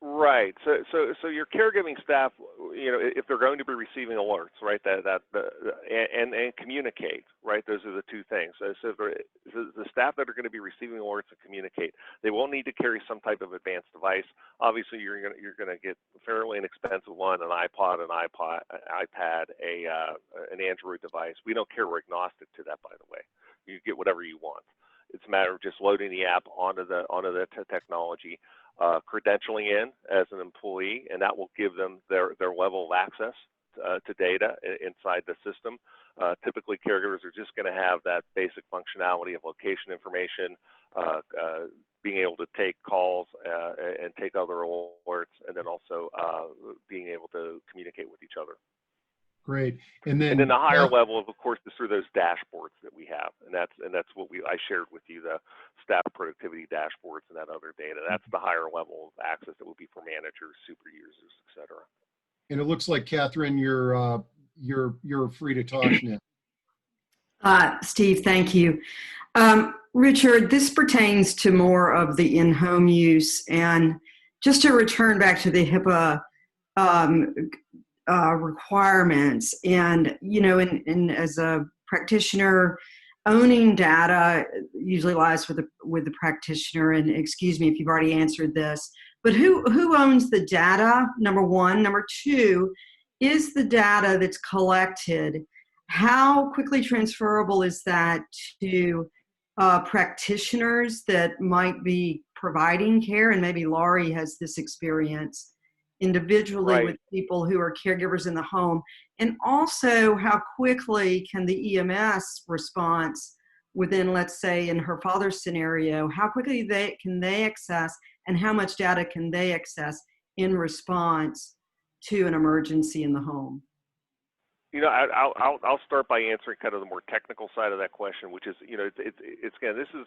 [SPEAKER 3] Right. So your caregiving staff, if they're going to be receiving alerts, right, and communicate, right, those are the two things. So the staff that are going to be receiving alerts and communicate, they will need to carry some type of advanced device. Obviously, you're going to get a fairly inexpensive one, an iPod, an iPad, an Android device. We don't care. We're agnostic to that, by the way. You get whatever you want. It's a matter of just loading the app onto the technology. Credentialing in as an employee, and that will give them their level of access to data inside the system. Typically, caregivers are just going to have that basic functionality of location information, being able to take calls and take other alerts, and then also being able to communicate with each other.
[SPEAKER 1] Great. And then
[SPEAKER 3] the higher level, of course, is through those dashboards that we have, and that's what I shared with you, the staff productivity dashboards and that other data. That's the higher level of access that will be for managers, super users, et cetera.
[SPEAKER 1] And it looks like, Catherine, you're free to talk now.
[SPEAKER 6] Steve, thank you. Richard, this pertains to more of the in-home use, and just to return back to the HIPAA requirements, and as a practitioner, owning data usually lies with the practitioner. And excuse me if you've already answered this, but who owns the data? Number one. Number two, is the data that's collected, how quickly transferable is that to practitioners that might be providing care? And maybe Laurie has this experience individually
[SPEAKER 3] Right.
[SPEAKER 6] with people who are caregivers in the home. And also, how quickly can the EMS response within, let's say, in her father's scenario, how quickly can they access, and how much data can they access in response to an emergency in the home?
[SPEAKER 3] You know, I'll start by answering kind of the more technical side of that question, which is, you know, it's again, this is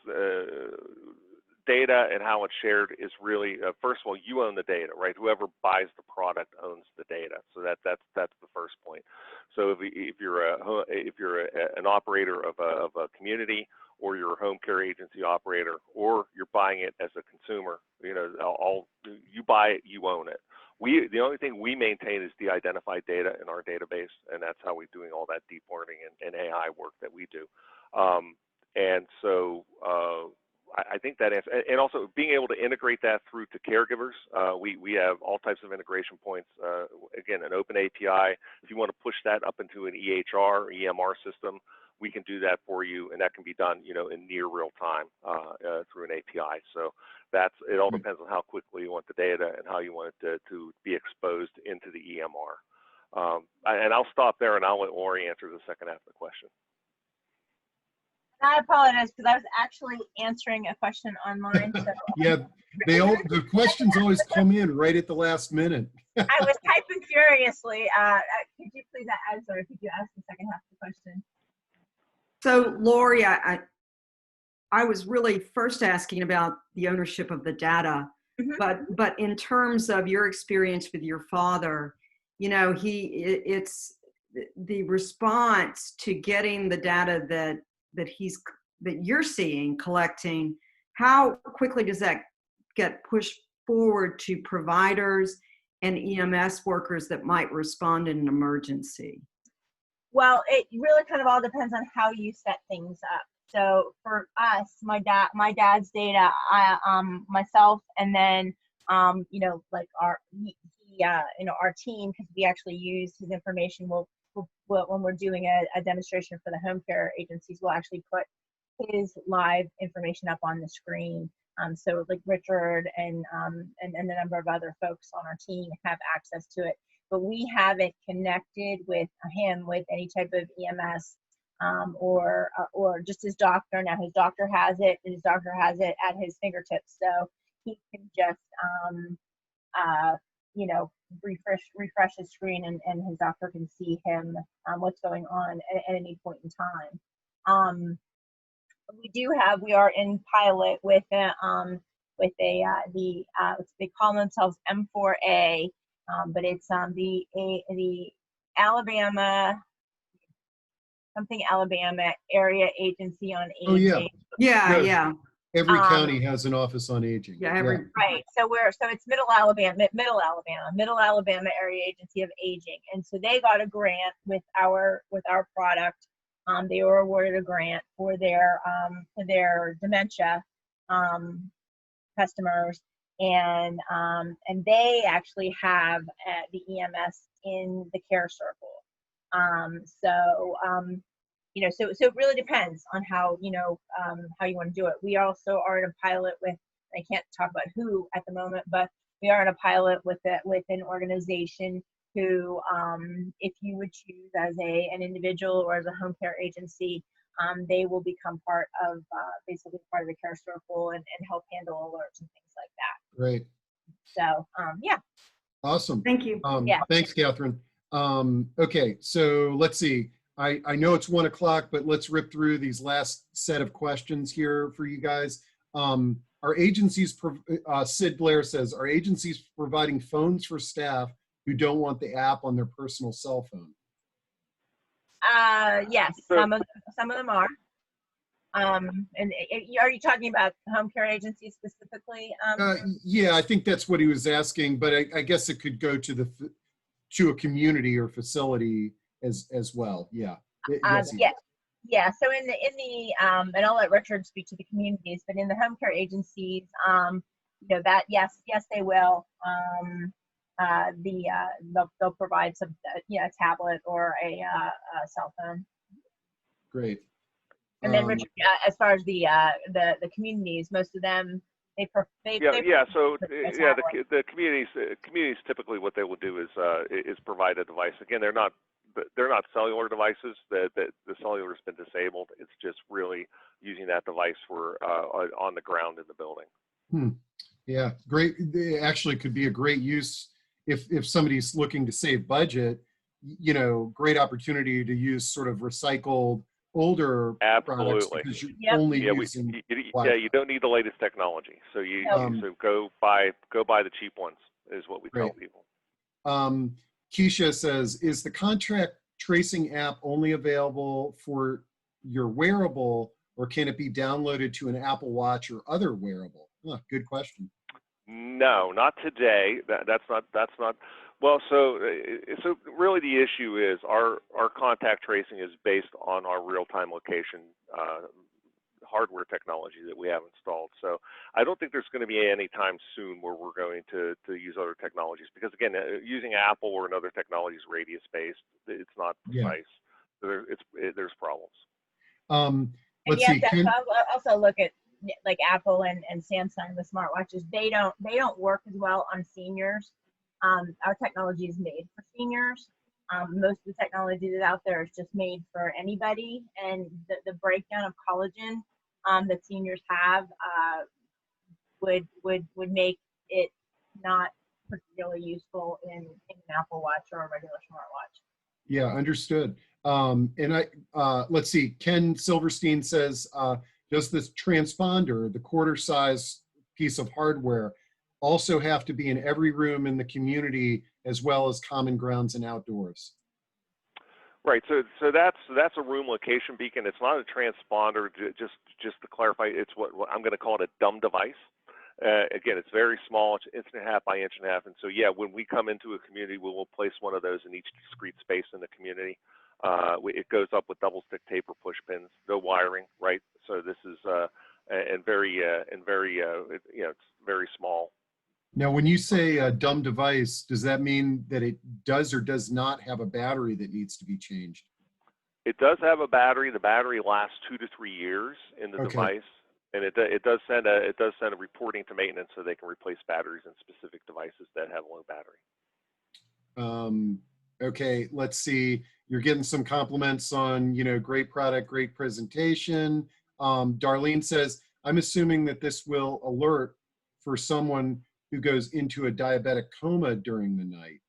[SPEAKER 3] data and how it's shared is really first of all, you own the data, right? Whoever buys the product owns the data, so that's the first point. So if you're an operator of a community, or you're a home care agency operator, or you're buying it as a consumer, you know, you buy it, you own it. The only thing we maintain is the identified data in our database, and that's how we're doing all that deep learning and AI work that we do. And so I think that answer, and also being able to integrate that through to caregivers. We have all types of integration points. Again, an open API. If you want to push that up into an EHR, EMR system, we can do that for you, and that can be done, you know, in near real time through an API. So it all depends on how quickly you want the data and how you want it to be exposed into the EMR. And I'll stop there, and I'll let Laurie answer the second half of the question.
[SPEAKER 4] I apologize because I was actually answering a question online. So
[SPEAKER 1] Yeah, the questions always come in right at the last minute.
[SPEAKER 4] I was typing furiously. Could you please answer? Could you ask the second half of the question?
[SPEAKER 6] So, Laurie, I was really first asking about the ownership of the data, but in terms of your experience with your father, you know, it's the response to getting the data that you're seeing, collecting. How quickly does that get pushed forward to providers and EMS workers that might respond in an emergency?
[SPEAKER 4] Well, it really kind of all depends on how you set things up. So for us, my dad's data, myself, and then you know, like you know, our team, because we actually use his information. When we're doing a demonstration for the home care agencies, we'll actually put his live information up on the screen. So like Richard and a number of other folks on our team have access to it. But we haven't connected with him with any type of EMS or just his doctor. Now his doctor has it, and his doctor has it at his fingertips, so he can just you know, refresh his screen, and his doctor can see him what's going on at any point in time. We are in pilot with they call themselves M4A. But it's the Alabama Area Agency on Aging.
[SPEAKER 1] Oh yeah.
[SPEAKER 6] Yeah.
[SPEAKER 1] Every county has an office on aging.
[SPEAKER 6] Yeah,
[SPEAKER 4] right. So it's Middle Alabama Area Agency of Aging, and so they got a grant with our product. They were awarded a grant for their dementia customers. And they actually have the EMS in the care circle. You know, so it really depends on how you want to do it. We also are in a pilot with, I can't talk about who at the moment, but we are in a pilot with an organization who, if you would choose as an individual or as a home care agency, they will become basically part of the care circle and help handle alerts and things like that.
[SPEAKER 1] Right.
[SPEAKER 4] So, yeah.
[SPEAKER 1] Awesome.
[SPEAKER 6] Thank you.
[SPEAKER 4] Yeah.
[SPEAKER 1] Thanks, Catherine. Okay, so let's see. I know it's 1 o'clock, but let's rip through these last set of questions here for you guys. Our agencies, Sid Blair says, are agencies providing phones for staff who don't want the app on their personal cell phone?
[SPEAKER 4] Yes, some of them are. And are you talking about home care agencies specifically?
[SPEAKER 1] Yeah, I think that's what he was asking, but I guess it could go to a community or facility as well. Yeah.
[SPEAKER 4] Yeah. So in the and I'll let Richard speak to the communities, but in the home care agencies, you know, that yes they will. they'll provide some a tablet or a cell phone.
[SPEAKER 1] Great.
[SPEAKER 4] And then Richard, as far as the communities, most of them
[SPEAKER 3] So the communities typically what they will do is provide a device. Again, they're not cellular devices. The cellular has been disabled. It's just really using that device for on the ground in the building.
[SPEAKER 1] Yeah, great. It actually could be a great use if somebody's looking to save budget. Great opportunity to use sort of recycled older products because you're only using
[SPEAKER 3] you don't need the latest technology, so so go buy the cheap ones is what we tell people.
[SPEAKER 1] Keisha says, is the contract tracing app only available for your wearable, or can it be downloaded to an Apple Watch or other wearable? Good question.
[SPEAKER 3] No, not today. That's not. Well, so really the issue is our contact tracing is based on our real-time location hardware technology that we have installed. So I don't think there's going to be any time soon where we're going to use other technologies, because again, using Apple or another technology is radius-based. It's not precise. So there's problems.
[SPEAKER 1] Let's see.
[SPEAKER 4] Also look at like Apple and Samsung, the smartwatches. They don't work as well on seniors. Our technology is made for seniors. Most of the technology that's out there is just made for anybody, and the breakdown of collagen that seniors have would make it not particularly useful in an Apple Watch or a regular smartwatch.
[SPEAKER 1] Yeah, understood. And let's see. Ken Silverstein says, does this transponder, the quarter size piece of hardware, also have to be in every room in the community as well as common grounds and outdoors?
[SPEAKER 3] Right. So that's a room location beacon. It's not a transponder. Just to clarify, it's what I'm going to call it a dumb device. Again, it's very small. It's 1.5 by 1.5 inches. And so when we come into a community, we will place one of those in each discrete space in the community. It goes up with double stick tape or push pins. No wiring. Right. So this is it's very small.
[SPEAKER 1] Now, when you say a dumb device, does that mean that it does or does not have a battery that needs to be changed?
[SPEAKER 3] It does have a battery. The battery lasts 2 to 3 years in the device, and it does send a reporting to maintenance so they can replace batteries in specific devices that have low battery.
[SPEAKER 1] Okay, let's see. You're getting some compliments on, great product, great presentation. Darlene says, I'm assuming that this will alert for someone who goes into a diabetic coma during the night.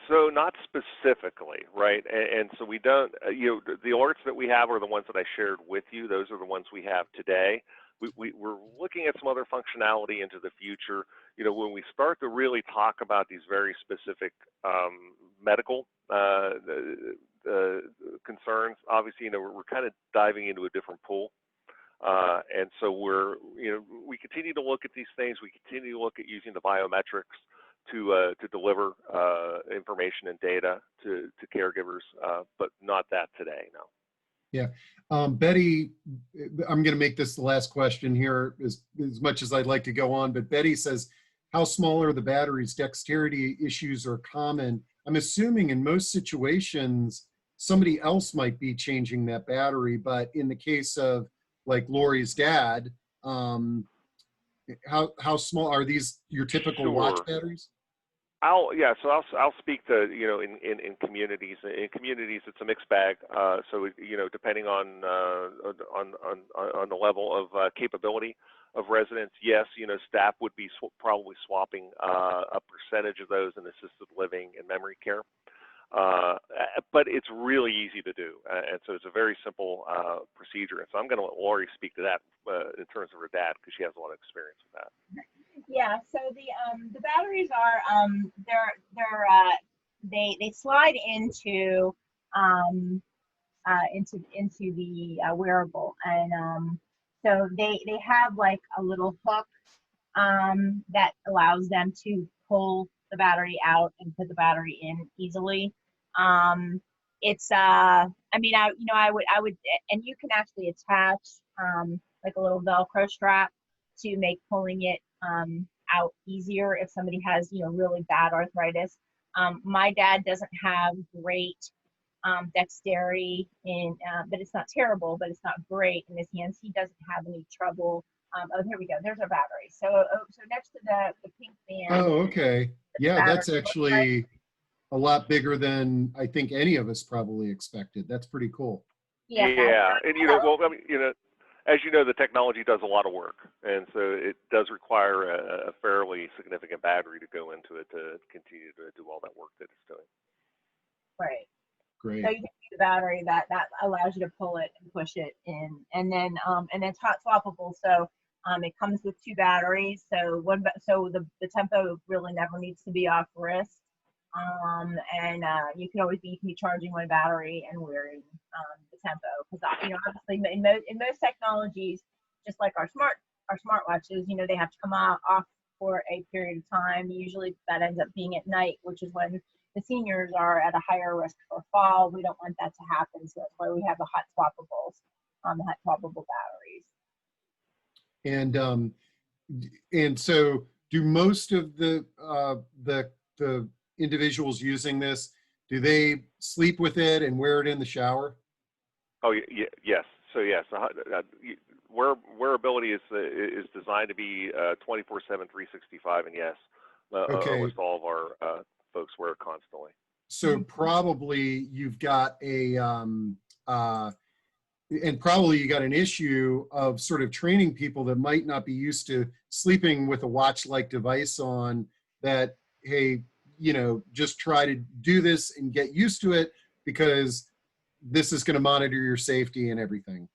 [SPEAKER 3] So not specifically, right? And so we don't, the alerts that we have are the ones that I shared with you. Those are the ones we have today. We're looking at some other functionality into the future. When we start to really talk about these very specific medical concerns, obviously, we're kind of diving into a different pool. And so we continue to look at these things. We continue to look at using the biometrics to deliver information and data to caregivers, but not that today, no.
[SPEAKER 1] Yeah. Betty, I'm going to make this the last question here as much as I'd like to go on, but Betty says, how small are the batteries? Dexterity issues are common. I'm assuming in most situations, somebody else might be changing that battery, but in the case of like Lori's dad, how small are these, your typical watch batteries?
[SPEAKER 3] I'll speak to, in communities. In communities, it's a mixed bag. So, depending on the level of capability of residents, yes, staff would be probably swapping a percentage of those in assisted living and memory care. But it's really easy to do. And so it's a very simple procedure. And so I'm going to let Lori speak to that in terms of her dad, because she has a lot of experience with that.
[SPEAKER 4] Yeah, so the batteries are they slide into the wearable, and so they have like a little hook that allows them to pull the battery out and put the battery in easily. It's I would, and you can actually attach like a little Velcro strap to make pulling it out easier if somebody has, really bad arthritis. My dad doesn't have great dexterity but it's not terrible, but it's not great in his hands. He doesn't have any trouble. Oh, here we go. There's our battery. So next to the pink band.
[SPEAKER 1] Oh, okay. Yeah,
[SPEAKER 4] battery.
[SPEAKER 1] that's actually a lot bigger than I think any of us probably expected. That's pretty cool.
[SPEAKER 3] Yeah, and well, I mean, as you know, the technology does a lot of work, and so it does require a fairly significant battery to go into it to continue to do all that work that it's doing.
[SPEAKER 4] Right.
[SPEAKER 1] Great.
[SPEAKER 4] So you can use the battery that allows you to pull it and push it in, and then it's hot swappable. So it comes with 2 batteries. So the tempo really never needs to be off wrist. And you can be charging one battery and wearing the tempo, because obviously in most technologies, just like our smartwatches, they have to come off for a period of time. Usually that ends up being at night, which is when the seniors are at a higher risk for fall. We don't want that to happen, so that's why we have the hot swappable batteries.
[SPEAKER 1] And so do most of the individuals using this, do they sleep with it and wear it in the shower?
[SPEAKER 3] Oh, yes. So yes, wearability is designed to be 24/7, 365, and yes,
[SPEAKER 1] Okay.
[SPEAKER 3] almost all of our folks wear it constantly.
[SPEAKER 1] So probably you've got probably you got an issue of sort of training people that might not be used to sleeping with a watch-like device on, that, hey, just try to do this and get used to it, because this is going to monitor your safety and everything.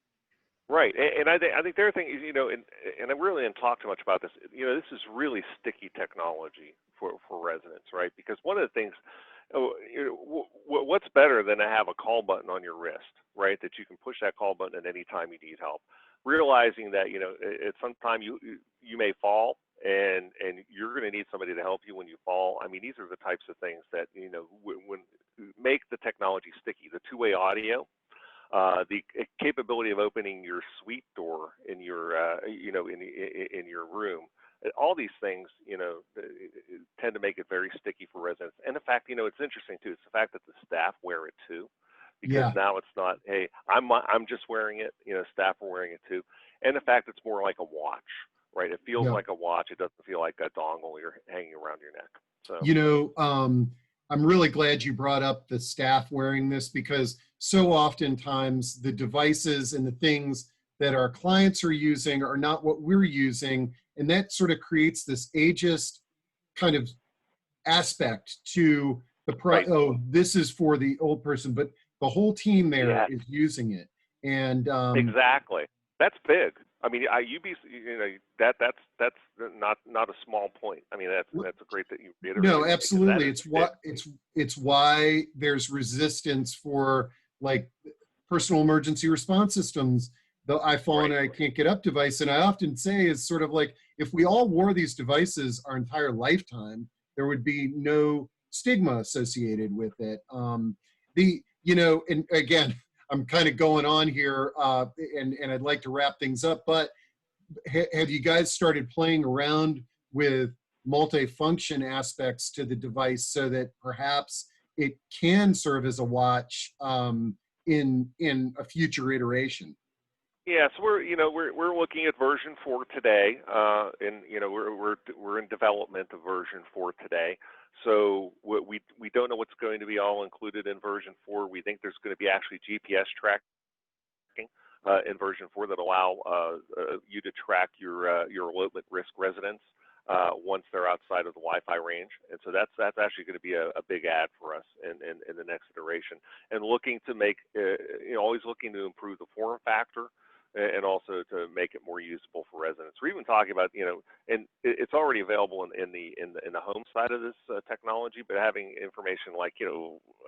[SPEAKER 3] Right, and I think the other thing is, and I really didn't talk too much about this. This is really sticky technology for residents, right? Because one of the things, what's better than to have a call button on your wrist, right? That you can push that call button at any time you need help. Realizing that at some time you may fall, and you're going to need somebody to help you when you fall. I mean, these are the types of things that when make the technology sticky. The two-way audio. The capability of opening your suite door in your, in your room, all these things, tend to make it very sticky for residents. And the fact, it's interesting too. It's the fact that the staff wear it too, because now it's not, hey, I'm just wearing it. Staff are wearing it too, and the fact it's more like a watch, right? It feels like a watch. It doesn't feel like a dongle you're hanging around your neck. So
[SPEAKER 1] I'm really glad you brought up the staff wearing this, because so oftentimes the devices and the things that our clients are using are not what we're using. And that sort of creates this ageist kind of aspect to the this is for the old person, but the whole team there is using it. And
[SPEAKER 3] exactly. That's big. I mean, that's not a small point. I mean, that's great that you reiterated.
[SPEAKER 1] No, absolutely. It's why there's resistance for like personal emergency response systems, the iPhone and I can't get up device. And I often say is sort of like, if we all wore these devices our entire lifetime, there would be no stigma associated with it. And again, I'm kind of going on here, and I'd like to wrap things up, but have you guys started playing around with multifunction aspects to the device so that perhaps it can serve as a watch in a future iteration?
[SPEAKER 3] Yeah, so we're looking at version 4 today, and we're in development of version 4 today. So we don't know what's going to be all included in version 4. We think there's going to be actually GPS tracking in version 4 that allow you to track your elopement risk residents once they're outside of the Wi-Fi range, and so that's actually going to be a big add for us in the next iteration. And looking to make always looking to improve the form factor, and also to make it more usable for residents. We're even talking about, and it's already available in the home side of this technology, but having information like,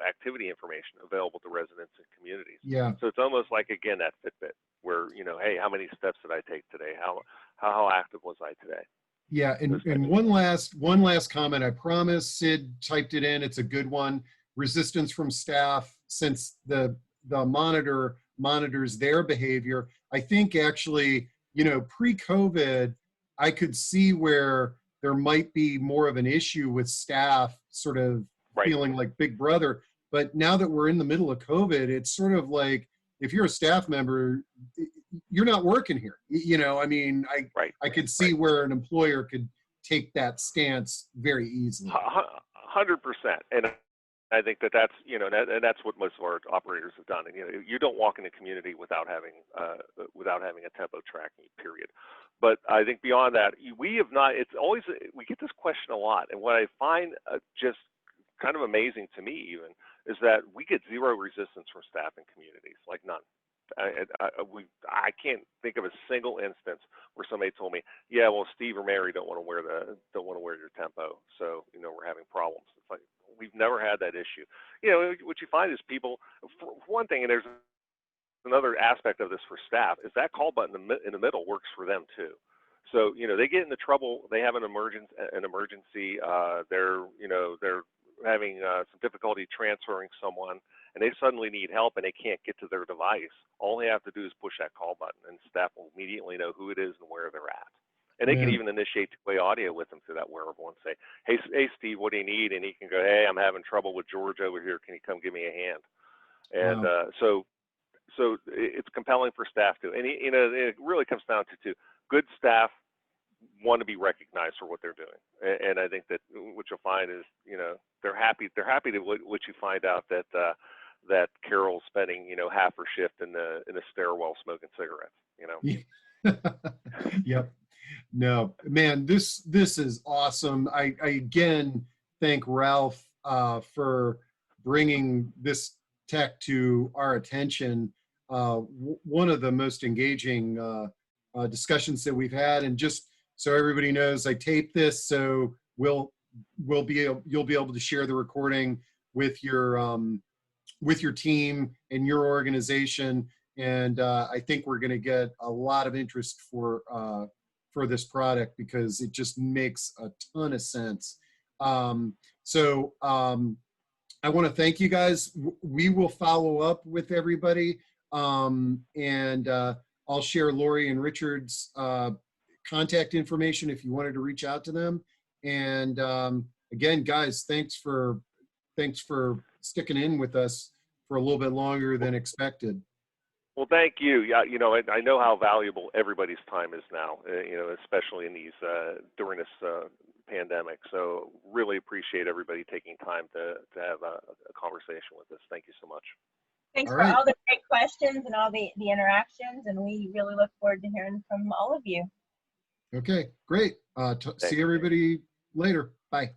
[SPEAKER 3] activity information available to residents and communities.
[SPEAKER 1] Yeah.
[SPEAKER 3] So it's almost like, again, that Fitbit where, hey, how many steps did I take today? How active was I today?
[SPEAKER 1] Yeah, and one last comment. I promise Sid typed it in. It's a good one. Resistance from staff, since the monitor monitors their behavior. I think actually, pre-COVID, I could see where there might be more of an issue with staff sort of
[SPEAKER 3] Right.
[SPEAKER 1] feeling like Big Brother. But now that we're in the middle of COVID, it's sort of like, if you're a staff member, you're not working here. You know, I mean,
[SPEAKER 3] Right.
[SPEAKER 1] I could see where an employer could take that stance very easily.
[SPEAKER 3] 100%. And I think that's, you know, and that's what most of our operators have done. And, you know, you don't walk in a community without having a tempo tracking, period. But I think beyond that, we have not, it's always, we get this question a lot. And what I find just kind of amazing to me even is that we get zero resistance from staff in communities, like none. I can't think of a single instance where somebody told me, yeah, well, Steve or Mary don't want to wear your tempo, so, you know, we're having problems. It's like, we've never had that issue. You know, what you find is people, for one thing, and there's another aspect of this for staff, is that call button in the middle works for them too. So, you know, they get into trouble, they have an emergency, they're having some difficulty transferring someone, and they suddenly need help and they can't get to their device. All they have to do is push that call button, and staff will immediately know who it is and where they're at. And they can even initiate two-way audio with them through that wearable and say, hey, Steve, what do you need? And he can go, hey, I'm having trouble with George over here. Can you come give me a hand? And so it's compelling for staff too. And you know, it really comes down to two. Good staff want to be recognized for what they're doing. And I think that what you'll find is, you know, they're happy to what you find out that that Carol's spending, you know, half her shift in the stairwell smoking cigarettes, you know.
[SPEAKER 1] Yep. No, man, this is awesome. I again thank Ralph for bringing this tech to our attention. One of the most engaging discussions that we've had, and just so everybody knows, I taped this, so you'll be able to share the recording with your team and your organization, and I think we're going to get a lot of interest for this product because it just makes a ton of sense. I want to thank you guys. We will follow up with everybody, and I'll share Lori and Richard's contact information if you wanted to reach out to them. And again, guys, thanks for sticking in with us for a little bit longer than expected.
[SPEAKER 3] Well, thank you. Yeah, you know, I know how valuable everybody's time is now, you know, especially in these during this pandemic. So really appreciate everybody taking time to have a conversation with us. Thank you so much.
[SPEAKER 4] Thanks for all the great questions and all the interactions, and we really look forward to hearing from all of you.
[SPEAKER 1] Okay, great. See everybody later. Bye.